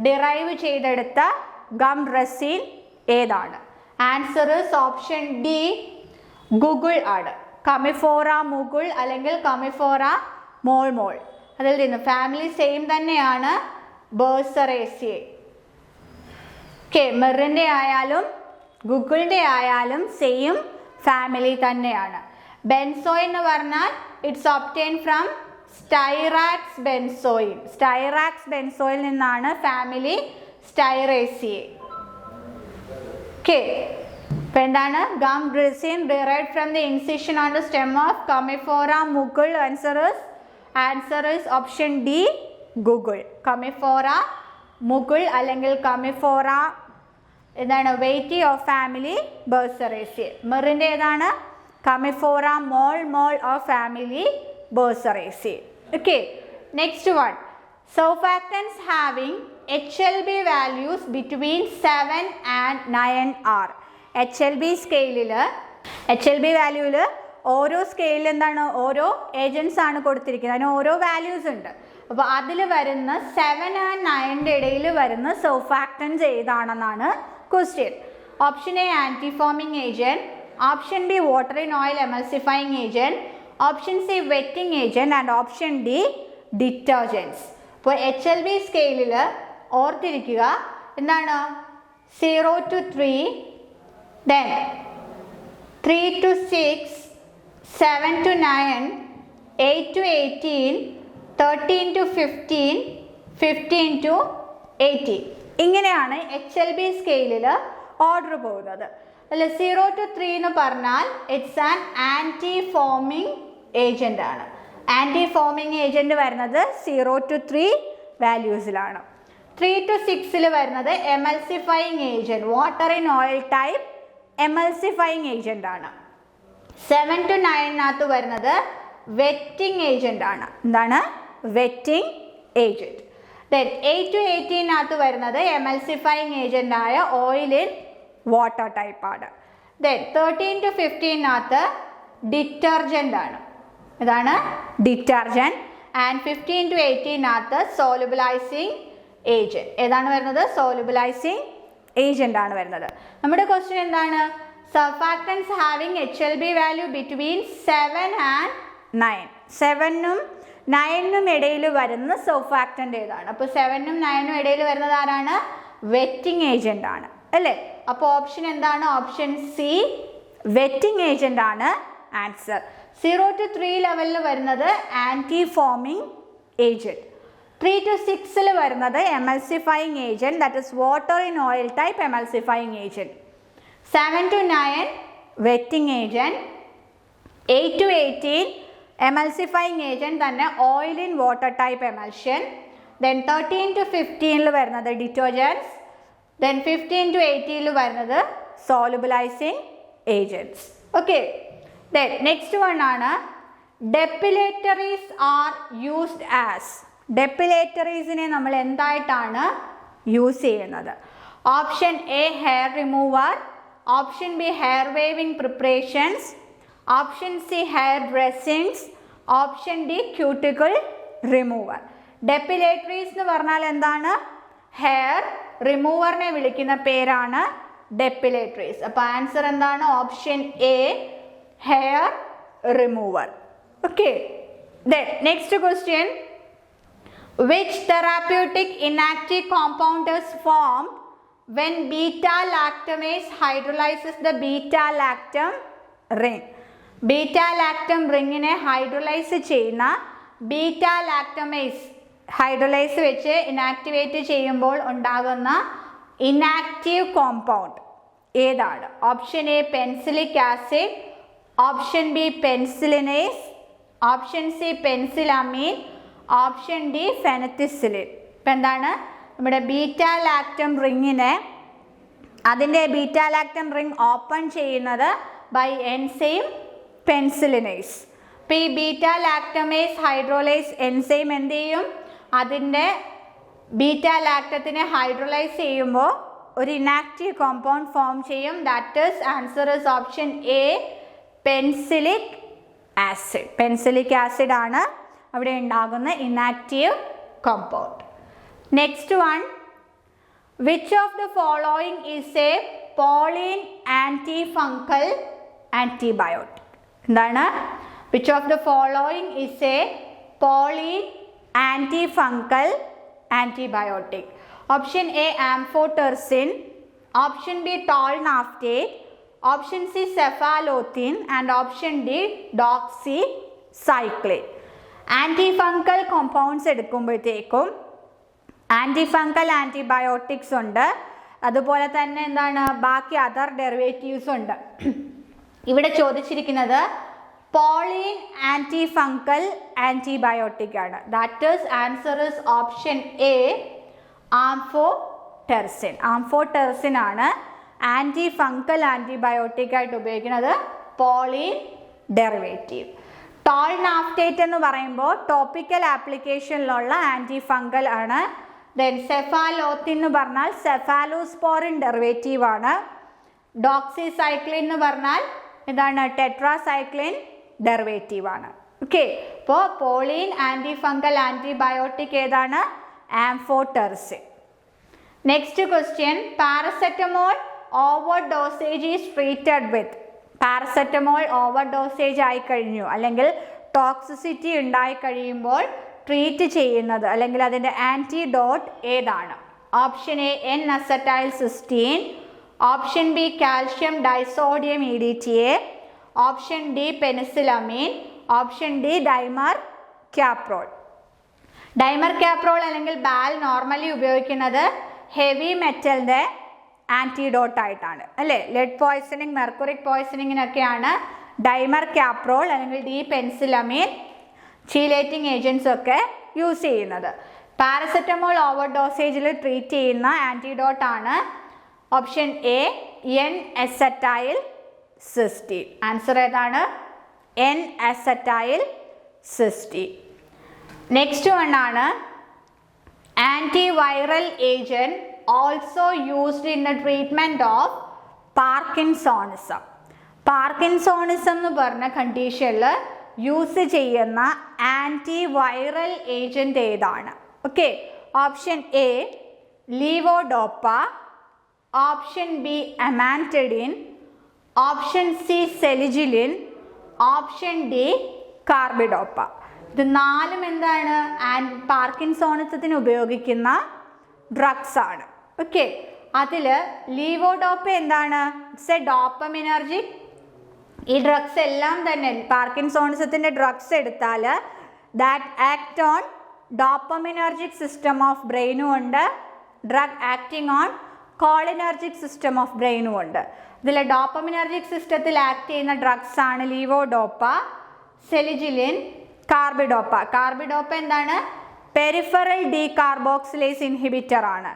ഡിറൈവ് ചെയ്തെടുത്ത ഗം റെസിൻ ഏതാണ്? Answer is option D Google ആണ്. കമിഫോറ മുകുൾ അല്ലെങ്കിൽ കമിഫോറ മോൾമോൾ, അതിൽ നിന്ന് ഫാമിലി സെയിം തന്നെയാണ്, ബേഴ്സറേസിയ. ഓക്കെ, മിറിൻ്റെ ആയാലും ഗൂഗിളിൻ്റെ ആയാലും സെയിം ഫാമിലി തന്നെയാണ്. ബെൻസോയിൻ എന്ന് പറഞ്ഞാൽ it's obtained from Styrax benzoin. Styrax ബെൻസോയിൽ നിന്നാണ് ഫാമിലി സ്റ്റൈറേസിയ. ഓക്കെ, അപ്പോൾ എന്താണ്? Gum resin derived from the incision on the stem of Commiphora mukul. Answer is option D guggul. Commiphora mukul അല്ലെങ്കിൽ കമിഫോറ എന്താണ്? Wightii of family Burseraceae. മിറിൻ്റെ ഏതാണ്? Commiphora mol of family Burseraceae. Okay, next one, surfactants having HLB values between 7 and 9 are. HLB സ്കെയിലിൽ HLB വാല്യൂവിൽ ഓരോ സ്കെയിലിൽ എന്താണ്? ഓരോ ഏജൻസ് ആണ് കൊടുത്തിരിക്കുന്നത്, അതിന് ഓരോ വാല്യൂസ് ഉണ്ട്. അപ്പോൾ അതിൽ വരുന്ന 7 and 9 ഇടയിൽ വരുന്ന സർഫാക്റ്റൻസ് ഏതാണെന്നാണ് question. Option A antifoaming agent, option B water in oil emulsifying agent, option C wetting agent and option D detergents. അപ്പോൾ HLB സ്കെയിലിൽ ഓർത്തിരിക്കുക എന്താണ്? 0 to 3, then 3 to 6, 7 to 9, 8 to 18, 13 to 15, 15 to 18. ഇങ്ങനെയാണ് HLB സ്കെയിലിൽ ഓർഡർ പോകുന്നത്. അല്ല, 0 to 3 എന്ന് പറഞ്ഞാൽ it's an anti foaming agent ആണ്. ആൻറ്റി ഫോമിങ് ഏജൻറ്റ് വരുന്നത് 0 to 3 വാല്യൂസിലാണ്. 3 to 6 വരുന്നത് emulsifying agent, water in oil type emulsifying agent ആണ്. 7 to 9 വരുന്നത് വെറ്റിംഗ് ഏജൻ്റ് ആണ്. എന്താണ്? Wetting agent. ദെൻ 8 to 18 വരുന്നത് എമൽസിഫൈങ് ഏജൻ്റ് ആയ ഓയിൽ ഇൻ വാട്ടർ ടൈപ്പാണ്. ദെൻ 13 to 15 ഡിറ്റർജൻ്റ് ആണ്. ഇതാണ് detergent. And 15 to 18 solubilising agent. ഏതാണ് വരുന്നത്? സോലുബിലൈസിങ് ഏജൻ്റ് ആണ് വരുന്നത്. നമ്മുടെ ക്വസ്റ്റ്യൻ എന്താണ്? Surfactants having HLB value between 7 and 9. 7നും 9നും ഇടയിൽ വരുന്ന സർഫാക്റ്റൻ്റ് ഏതാണ്? അപ്പോൾ 7നും 9നും ഇടയിൽ വരുന്നത് ആരാണ്? വെറ്റിംഗ് ഏജൻ്റ് ആണ് അല്ലേ? അപ്പോൾ ഓപ്ഷൻ എന്താണ്? ഓപ്ഷൻ സി വെറ്റിംഗ് ഏജൻ്റ് ആണ് ആൻസർ. 0 to 3 ലെവലിൽ വരുന്നത് ആൻറ്റി ഫോമിംഗ് ഏജൻറ്റ്. 3 to 6 വരുന്നത് emulsifying agent, that is water in oil type emulsifying agent. 7 to 9 wetting agent. 8 to 18 emulsifying agent തന്നെ, oil in water type emulsion. Then 13 to 15 വരുന്നത് ഡിറ്റർജൻസ്. ദെൻ 15 to 18 വരുന്നത് solubilising agents. Okay, then next one ആണ് ഡെപ്പിലേറ്ററീസ് ആർ യൂസ്ഡ് ആസ്. ഡെപ്പിലേറ്ററീസിനെ നമ്മൾ എന്തായിട്ടാണ് യൂസ് ചെയ്യുന്നത്? Option A hair remover, option B hair waving preparations, option C hair dressings, option D cuticle remover. Depilatories എന്ന് പറഞ്ഞാൽ എന്താണ്? ഹെയർ റിമൂവറിനെ വിളിക്കുന്ന പേരാണ് ഡെപ്പിലേറ്ററീസ്. അപ്പോൾ ആൻസർ എന്താണ്? Option A hair remover. Okay, then next question, which therapeutic inactive compound is formed when beta lactamase hydrolyzes the beta lactam ring? Beta lactam റിങ്ങിനെ ഹൈഡ്രോലൈസ് ചെയ്യുന്ന ബീറ്റാ ലാക്ടമേസ് ഹൈഡ്രോലൈസ് വെച്ച് ഇനാക്ടിവേറ്റ് ചെയ്യുമ്പോൾ ഉണ്ടാകുന്ന ഇനാക്റ്റീവ് കോമ്പൗണ്ട് ഏതാണ്? Option A penicillic acid, option B penicillinase, option C penicillamine, option D phenethicillin. ഇപ്പം എന്താണ്? നമ്മുടെ ബീറ്റാ ലാക്ടം റിങ്ങിനെ, അതിൻ്റെ ബീറ്റാ ലാക്ടം റിങ് ഓപ്പൺ ചെയ്യുന്നത് ബൈ എൻസൈം പെൻസിലിനേസ്. അപ്പോൾ ഈ ബീറ്റാ ലാക്ടമേസ് ഹൈഡ്രോലൈസ് എൻസൈം എന്ത് ചെയ്യും? അതിൻ്റെ ബീറ്റാ ലാക്ടത്തിനെ ഹൈഡ്രോലൈസ് ചെയ്യുമ്പോൾ ഒരു ഇനാക്റ്റീവ് കോമ്പൗണ്ട് ഫോം ചെയ്യും. That is answer is option A penicillic acid. Penicillic acid ആണ് അവിടെ ഉണ്ടാകുന്ന inactive compound. Next one, which of the following is a polyene antifungal antibiotic? എന്താണ്? Which of the following is a polyene antifungal antibiotic? Option A amphotericin, option B tolnaftate, option C cephalothin and option D doxycycline. Antifungal compounds എടുക്കുമ്പോഴത്തേക്കും ആൻറ്റി ഫംഗൽ ആൻറ്റിബയോട്ടിക്സ് ഉണ്ട്, അതുപോലെ തന്നെ എന്താണ് ബാക്കി അതർ ഡെറിവേറ്റീവ്സ് ഉണ്ട്. ഇവിടെ ചോദിച്ചിരിക്കുന്നത് പോളിൻ ആൻറ്റി ഫംഗൽ ആൻറ്റിബയോട്ടിക് ആണ്. That is answer is option A amphotericin. Amphotericin ആണ് ആൻറ്റി ഫംഗൽ ആൻറ്റിബയോട്ടിക് ആയിട്ട് ഉപയോഗിക്കുന്നത്, പോളിൻ ഡെറിവേറ്റീവ്. ടോൾനാഫ്റ്റേറ്റ് എന്ന് പറയുമ്പോൾ ടോപ്പിക്കൽ ആപ്ലിക്കേഷനിലുള്ള ആൻറ്റി ഫംഗൽ ആണ്. ദെൻ സെഫാലോത്തിൻ എന്ന് പറഞ്ഞാൽ സെഫാലോസ്പോറിൻ ഡെറിവേറ്റീവ് ആണ്. ഡോക്സിസൈക്ലിൻ എന്ന് പറഞ്ഞാൽ എന്താണ്? ടെട്രാസൈക്ലിൻ ഡെറിവേറ്റീവ് ആണ്. ഓക്കെ, അപ്പോൾ പോളിൻ ആൻറ്റി ഫംഗൽ ആൻറ്റിബയോട്ടിക് ഏതാണ്? Amphotericin. Next question, paracetamol over dosage is treated with. Paracetamol over dosage ആയി കഴിഞ്ഞു അല്ലെങ്കിൽ ടോക്സിസിറ്റി ഉണ്ടായി കഴിയുമ്പോൾ ട്രീറ്റ് ചെയ്യുന്നത് അല്ലെങ്കിൽ അതിൻ്റെ ആൻറ്റിഡോട്ട് ഏതാണ്? Option A N acetyl cysteine, option B calcium disodium EDTA, option D penicillamine, option D dimercaprol. Dimercaprol അല്ലെങ്കിൽ ബാൽ നോർമലി ഉപയോഗിക്കുന്നത് ഹെവി മെറ്റലിൻ്റെ ആൻറ്റിഡോട്ട് ആയിട്ടാണ് അല്ലേ? ലെഡ് പോയ്സണിങ്, മെർക്കുറിക് പോയ്സണിങ്ങിനൊക്കെയാണ് ഡൈമർ ക്യാപ്രോൾ അല്ലെങ്കിൽ ഡി പെൻസിലമീൻ ചീലേറ്റിംഗ് ഏജൻസ് ഒക്കെ യൂസ് ചെയ്യുന്നത്. പാരസെറ്റമോൾ ഓവർ ഡോസേജിൽ ട്രീറ്റ് ചെയ്യുന്ന ആൻറ്റിഡോട്ട് ആണ് option A N acetyl cysteine. Answer ഏതാണ്? N acetyl cysteine. Next one ആണ് antiviral agent also used in the treatment of Parkinsonism. Parkinsonism എന്ന് പറഞ്ഞ കണ്ടീഷനിൽ യൂസ് ചെയ്യുന്ന ആൻറ്റിവൈറൽ ഏജൻറ്റ് ഏതാണ്? Okay, option A levodopa, option B amantadine, option C selegiline, option D carbidopa. ഇത് നാലും എന്താണ്? പാർക്കിൻസോണിസത്തിന് ഉപയോഗിക്കുന്ന ഡ്രഗ്സ് ആണ്. ഓക്കെ, അതിൽ ലീവോഡോപ്പ എന്താണ്? It's a dopaminergic. ഈ ഡ്രഗ്സ് എല്ലാം തന്നെ പാർക്കിൻസോണിസത്തിൻ്റെ ഡ്രഗ്സ് എടുത്താൽ that act on dopaminergic system of ബ്രെയിനും ഉണ്ട്, drug acting on cholinergic system of ബ്രെയിനും ഉണ്ട്. ഇതിൽ ഡോപ്പമിനർജിക് സിസ്റ്റത്തിൽ ആക്ട് ചെയ്യുന്ന ഡ്രഗ്സ് ആണ് ലീവോഡോപ്പ, സെലിജിലിൻ, കാർബിഡോപ്പ. കാർബിഡോപ്പ എന്താണ്? പെരിഫറൽ ഡീകാർബോക്സിലേസ് ഇൻഹിബിറ്റർ ആണ്.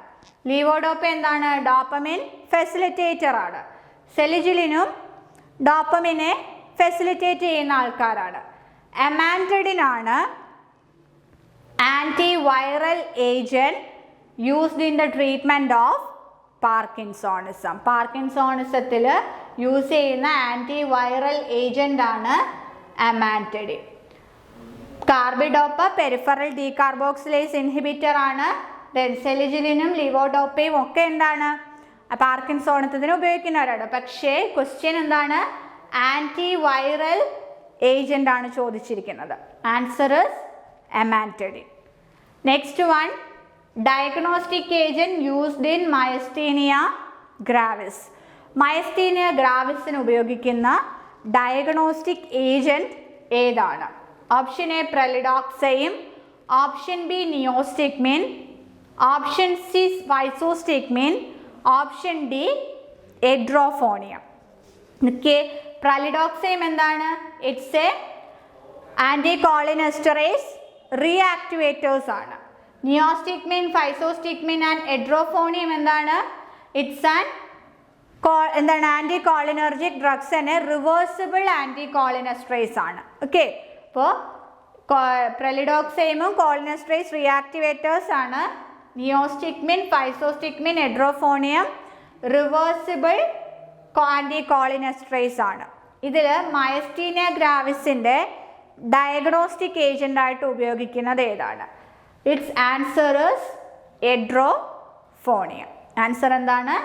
ലീവോഡോപ്പ എന്താണ്? ഡോപ്പമിൻ ഫെസിലിറ്റേറ്റർ ആണ്. സെലിജിലിനും ഡോപ്പമിനെ ഫെസിലിറ്റേറ്റ് ചെയ്യുന്ന ആൾക്കാരാണ്. അമാൻറ്റഡിൻ ആണ് antiviral agent used in the treatment of Parkinsonism. പാർക്കിൻസോണിസത്തിൽ യൂസ് ചെയ്യുന്ന ആൻറ്റിവൈറൽ ഏജൻ്റ് ആണ് amantadine. Carbidopa peripheral decarboxylase inhibitor ആണ്. സെലിജിലിനും ലിവോഡോപ്പയും ഒക്കെ എന്താണ് പാർക്കിൻസോണിസത്തിന് ഉപയോഗിക്കുന്നവരാണ്. പക്ഷേ ക്വസ്റ്റ്യൻ എന്താണ്? ആൻറ്റിവൈറൽ ഏജൻ്റ് ആണ് ചോദിച്ചിരിക്കുന്നത്. Answer is amantadine. Next one, diagnostic agent used in myasthenia gravis. Myasthenia ഗ്രാവിസിന് ഉപയോഗിക്കുന്ന ഡയഗ്നോസ്റ്റിക് ഏജന്റ് ഏതാണ്? Option A pralidoxime, option B neostigmine, option C physostigmine, option D edrophonium. Pralidoxime എന്താണ്? ഇറ്റ്സ് എ ആൻറ്റികോളിനെസ്റ്ററേസ് റീആക്ടിവേറ്റേഴ്സ് ആണ്. നിയോസ്റ്റിക്മിൻ, ഫൈസോസ്റ്റിക്മിൻ ആൻഡ് എഡ്രോഫോണിയം എന്താണ്? ഇറ്റ്സ് എന്താണ് ആൻറ്റികോളിനർജിക് ഡ്രഗ്സ് തന്നെ റിവേഴ്സിബിൾ ആൻറ്റികോളിനെസ്റ്ററേസ് ആണ്. ഓക്കെ, അപ്പോൾ പ്രലിഡോക്സൈമും കോളിനെസ്റ്ററേസ് റീആക്ടിവേറ്റേഴ്സ് ആണ്. നിയോസ്റ്റിക്മിൻ, ഫൈസോസ്റ്റിക്മിൻ, എഡ്രോഫോണിയം റിവേഴ്സിബിൾ ആൻറ്റികോളിനെസ്റ്ററേസ് ആണ്. ഇതിൽ മയസ്തീനിയ ഗ്രാവിസിൻ്റെ ഡയഗ്നോസ്റ്റിക് ഏജൻ്റ് ആയിട്ട് ഉപയോഗിക്കുന്നത് ഏതാണ്? It's answer is edrophonium. Answer എന്താണ്?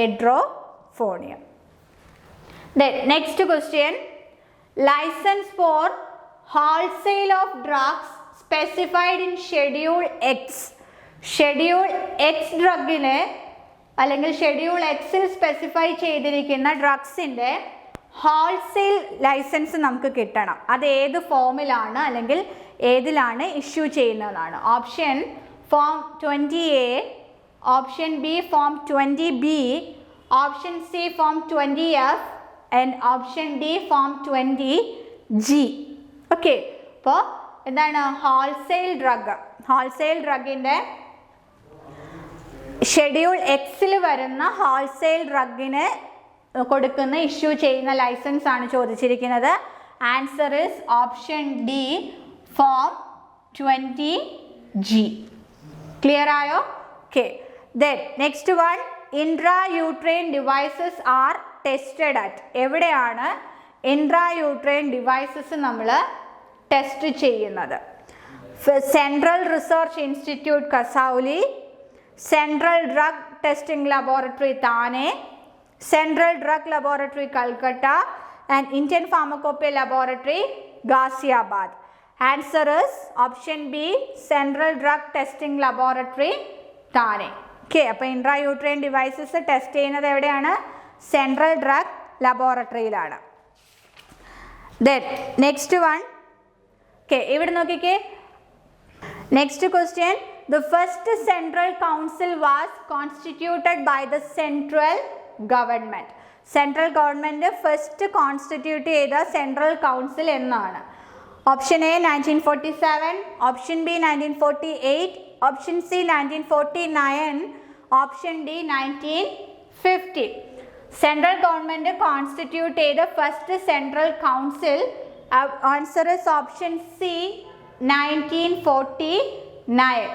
Edrophonium. Then next question, license for wholesale of drugs specified in Schedule X. Schedule X ഡ്രഗിനെ അല്ലെങ്കിൽ ഷെഡ്യൂൾ എക്സിൽ സ്പെസിഫൈ ചെയ്തിരിക്കുന്ന ഡ്രഗ്സിൻ്റെ ഹോൾസെയിൽ ലൈസൻസ് നമുക്ക് കിട്ടണം. അത് ഏത് ഫോമിലാണ് അല്ലെങ്കിൽ ഏതിലാണ് ഇഷ്യൂ ചെയ്യുന്നതാണ്? Option form 20A, option B form 20B, option C form 20F and option D form 20G. Okay, അപ്പോൾ എന്താണ് ഹോൾസെയിൽ ഡ്രഗ്? ഹോൾസെയിൽ ഡ്രഗിൻ്റെ ഷെഡ്യൂൾ എക്സിൽ വരുന്ന ഹോൾസെയിൽ ഡ്രഗിന് കൊടുക്കുന്ന ഇഷ്യൂ ചെയ്യുന്ന ലൈസൻസ് ആണ് ചോദിച്ചിരിക്കുന്നത്. Answer is option D form 20G. Clear ആയോ? Okay, then next one, intrauterine devices are tested at. എവിടെയാണ് ഇൻട്രായൂട്രൈൻ ഡിവൈസസ് നമ്മൾ ടെസ്റ്റ് ചെയ്യുന്നത്? Central research institute Kasauli, central drug testing laboratory Thane, central drug laboratory Calcutta and Indian pharmacopoeia laboratory Ghaziabad. Answer is option B central drug testing laboratory Thane. Okay, അപ്പോൾ ഇൻട്രായൂട്രൈൻ ഡിവൈസസ് ടെസ്റ്റ് ചെയ്യുന്നത് എവിടെയാണ്? സെൻട്രൽ ഡ്രഗ് ലബോറട്ടറിയിലാണ്. ദെൻ നെക്സ്റ്റ് വൺ, ഓക്കെ ഇവിടെ നോക്കിക്കേ. Next question, the first central council was constituted by the central government. Central government first constitute ചെയ്ത സെൻട്രൽ കൗൺസിൽ എന്നാണ്? Option A 1947, option B 1948, option C 1949, option D 1950. Central government constitute ചെയ്ത first central council, answer is option C 1949.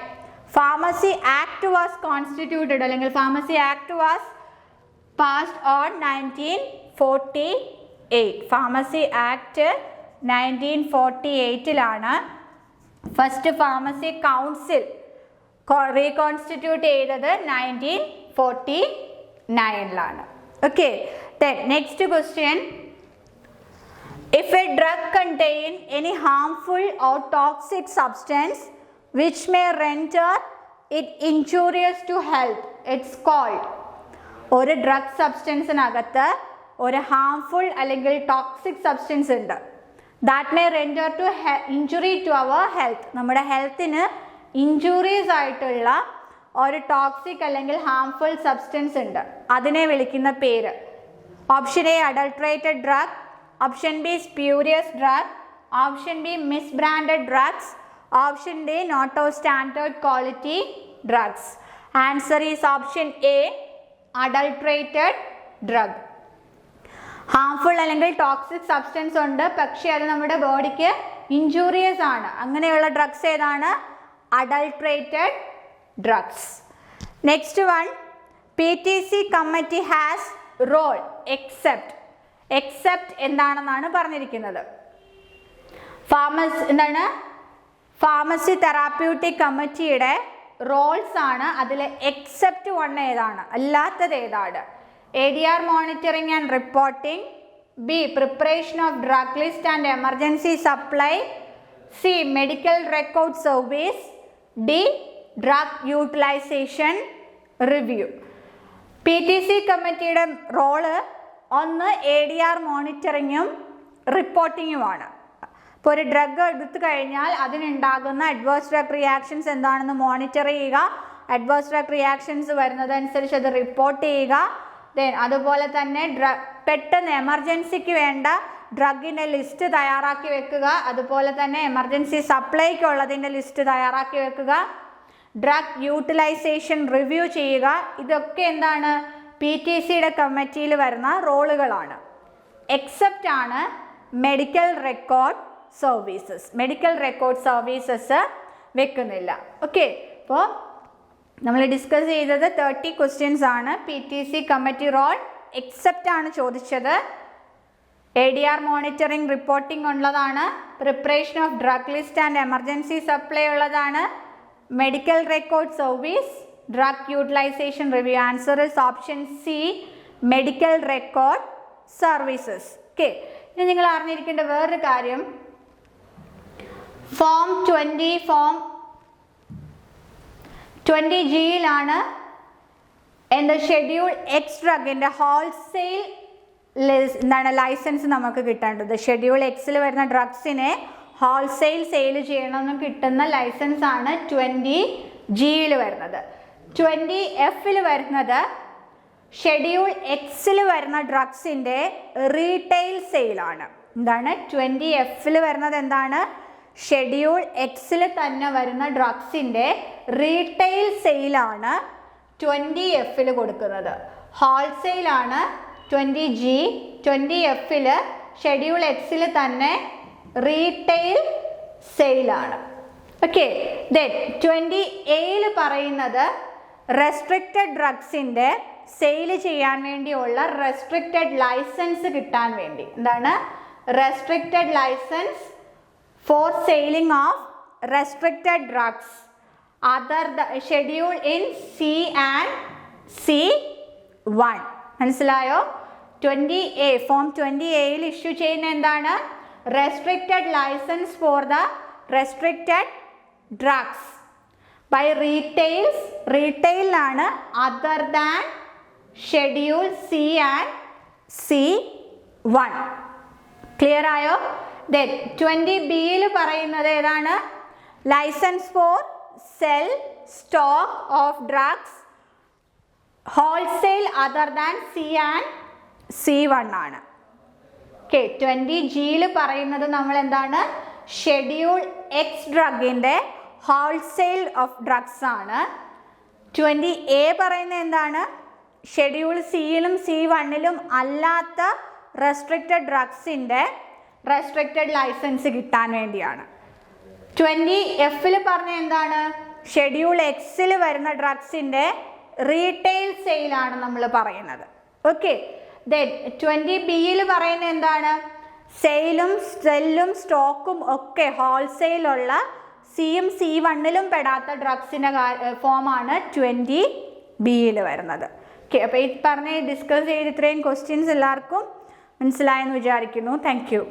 Pharmacy act was constituted അല്ലെങ്കിൽ pharmacy act was passed on 1948. Pharmacy act 1948 first pharmacy council reconstitute ചെയ്തത് 1949. Okay, next question, if a drug contain any harmful or toxic substance which may render it injurious to health, it's called. ഒരു ഡ്രഗ് സബ്സ്റ്റൻസിനകത്ത് ഒരു ഹാംഫുൾ അല്ലെങ്കിൽ ടോക്സിക് സബ്സ്റ്റൻസ് ഉണ്ട്. That may render to injury to our health. നമ്മുടെ ഹെൽത്തിന് ഇഞ്ചുറീസ് ആയിട്ടുള്ള ഒരു ടോക്സിക് അല്ലെങ്കിൽ ഹാംഫുൾ സബ്സ്റ്റൻസ് ഉണ്ട്. അതിനെ വിളിക്കുന്ന പേര് option A adulterated drug, option B spurious drug, option B misbranded drugs, option D not of standard quality drugs. Answer is option A adulterated drug. Harmful അല്ലെങ്കിൽ ടോക്സിക് സബ്സ്റ്റൻസ് ഉണ്ട്, പക്ഷേ അത് നമ്മുടെ ബോഡിക്ക് ഇഞ്ചൂറിയസ് ആണ്. അങ്ങനെയുള്ള ഡ്രഗ്സ് ഏതാണ്? adulterated drugs. Next one, PTC committee has role except എന്താണെന്നാണ് പറഞ്ഞിരിക്കുന്നത്. ഫാർമസി തെറാപ്യൂട്ടിക് കമ്മിറ്റിയുടെ റോൾസ് ആണ്. അതിൽ എക്സെപ്റ്റ് വൺ ഏതാണ്, അല്ലാത്തത് ഏതാണ്? ADR monitoring and reporting, B preparation of drug list and emergency supply, C medical record service, D drug utilisation review. PTC കമ്മിറ്റിയുടെ റോള് ഒന്ന് ADR മോണിറ്ററിങ്ങും റിപ്പോർട്ടിങ്ങുമാണ്. ഇപ്പോൾ ഒരു ഡ്രഗ് എടുത്തു കഴിഞ്ഞാൽ അതിനുണ്ടാകുന്ന അഡ്വേഴ്സ് ഡ്രഗ് റിയാക്ഷൻസ് എന്താണെന്ന് മോണിറ്റർ ചെയ്യുക, അഡ്വേഴ്സ് ഡ്രഗ് റിയാക്ഷൻസ് വരുന്നതനുസരിച്ച് അത് റിപ്പോർട്ട് ചെയ്യുക. അതുപോലെ തന്നെ പെട്ടെന്ന് എമർജൻസിക്ക് വേണ്ട ഡ്രഗിൻ്റെ ലിസ്റ്റ് തയ്യാറാക്കി വെക്കുക, അതുപോലെ തന്നെ എമർജൻസി സപ്ലൈക്കുള്ളതിൻ്റെ ലിസ്റ്റ് തയ്യാറാക്കി വെക്കുക, ഡ്രഗ് യൂട്ടിലൈസേഷൻ റിവ്യൂ ചെയ്യുക. ഇതൊക്കെ എന്താണ്, PTCയുടെ കമ്മിറ്റിയിൽ വരുന്ന റോളുകളാണ്. എക്സെപ്റ്റ് ആണ് മെഡിക്കൽ റെക്കോർഡ് സർവീസസ് വെക്കുന്നില്ല. ഓക്കെ, അപ്പോൾ നമ്മൾ ഡിസ്കസ് ചെയ്തത് 30 ക്വസ്റ്റ്യൻസ് ആണ്. PTC കമ്മിറ്റി റോൾ എക്സെപ്റ്റ് ആണ് ചോദിച്ചത്. ADR മോണിറ്ററിംഗ് റിപ്പോർട്ടിംഗ് ഉള്ളതാണ്, preparation of drug list and emergency supply ഉള്ളതാണ്, medical record service, drug utilisation review. Answer is option C medical record services. Okay, ഇനി നിങ്ങൾ അറിഞ്ഞിരിക്കേണ്ട വേറൊരു കാര്യം, ഫോം 20Gയിലാണ് എന്താ ഷെഡ്യൂൾ എക്സ് ഡ്രഗിൻ്റെ ഹോൾസെയിൽ ലൈസൻസ് നമുക്ക് കിട്ടേണ്ടത്. ഷെഡ്യൂൾ എക്സിൽ വരുന്ന ഡ്രഗ്സിനെ ഹോൾസെയിൽ സെയിൽ ചെയ്യണമെന്ന് കിട്ടുന്ന ലൈസൻസ് ആണ് 20Gയിൽ വരുന്നത്. 20Fൽ വരുന്നത് ഷെഡ്യൂൾ എക്സിൽ വരുന്ന ഡ്രഗ്സിൻ്റെ റീറ്റെയിൽ സെയിലാണ്. എന്താണ് 20Fൽ വരുന്നത്? എന്താണ്? ഷെഡ്യൂൾ എക്സിൽ തന്നെ വരുന്ന ഡ്രഗ്സിൻ്റെ റീറ്റെയിൽ സെയിലാണ് 20Fൽ കൊടുക്കുന്നത്. ഹോൾസെയിലാണ് 20G. 20Fൽ ഷെഡ്യൂൾ എക്സിൽ തന്നെ റീറ്റെയിൽ സെയിലാണ്. ഓക്കെ, ദെൻ 20Aയിൽ പറയുന്നത് റെസ്ട്രിക്റ്റഡ് ഡ്രഗ്സിൻ്റെ സെയിൽ ചെയ്യാൻ വേണ്ടിയുള്ള റെസ്ട്രിക്റ്റഡ് ലൈസൻസ് കിട്ടാൻ വേണ്ടി. എന്താണ്? Restricted licence for selling of restricted drugs other schedule in C and C1. മനസ്സിലായോ? 20A ഫോം 20Aയിൽ ഇഷ്യൂ ചെയ്യുന്ന എന്താണ്? Restricted licence for the restricted drugs by റീറ്റെയിലാണ് other than schedule C and C1. Clear ആയോ? ദെൻ 20Bയിൽ പറയുന്നത് ഏതാണ്? Licence for sell stock of drugs wholesale other than C and C1 ആണ്. ഓക്കെ, 20Gയിൽ പറയുന്നത് നമ്മൾ എന്താണ്? ഷെഡ്യൂൾ എക്സ് ഡ്രഗിൻ്റെ ഹോൾസെയിൽ ഓഫ് ഡ്രഗ്സ് ആണ്. 20A പറയുന്നത് എന്താണ്? ഷെഡ്യൂൾ Cയിലും C1ലും അല്ലാത്ത റെസ്ട്രിക്റ്റഡ് ഡ്രഗ്സിൻ്റെ റെസ്ട്രിക്റ്റഡ് ലൈസൻസ് കിട്ടാൻ വേണ്ടിയാണ്. 20Fൽ പറഞ്ഞ എന്താണ്? ഷെഡ്യൂൾ എക്സിൽ വരുന്ന ഡ്രഗ്സിൻ്റെ റീറ്റെയിൽ സെയിലാണ് നമ്മൾ പറയുന്നത്. ഓക്കെ, ദെൻ 20Bയിൽ പറയുന്നത് എന്താണ്? സെയിലും സ്റ്റോക്കും ഒക്കെ ഹോൾസെയിലുള്ള Cയും C1ലും പെടാത്ത ഡ്രഗ്സിൻ്റെ ഫോമാണ് 20Bയിൽ വരുന്നത്. ഓക്കെ, അപ്പോൾ ഈ പറഞ്ഞ് ഡിസ്കസ് ചെയ്ത് ഇത്രയും ക്വസ്റ്റ്യൻസ് എല്ലാവർക്കും മനസ്സിലായെന്ന് വിചാരിക്കുന്നു. Thank you.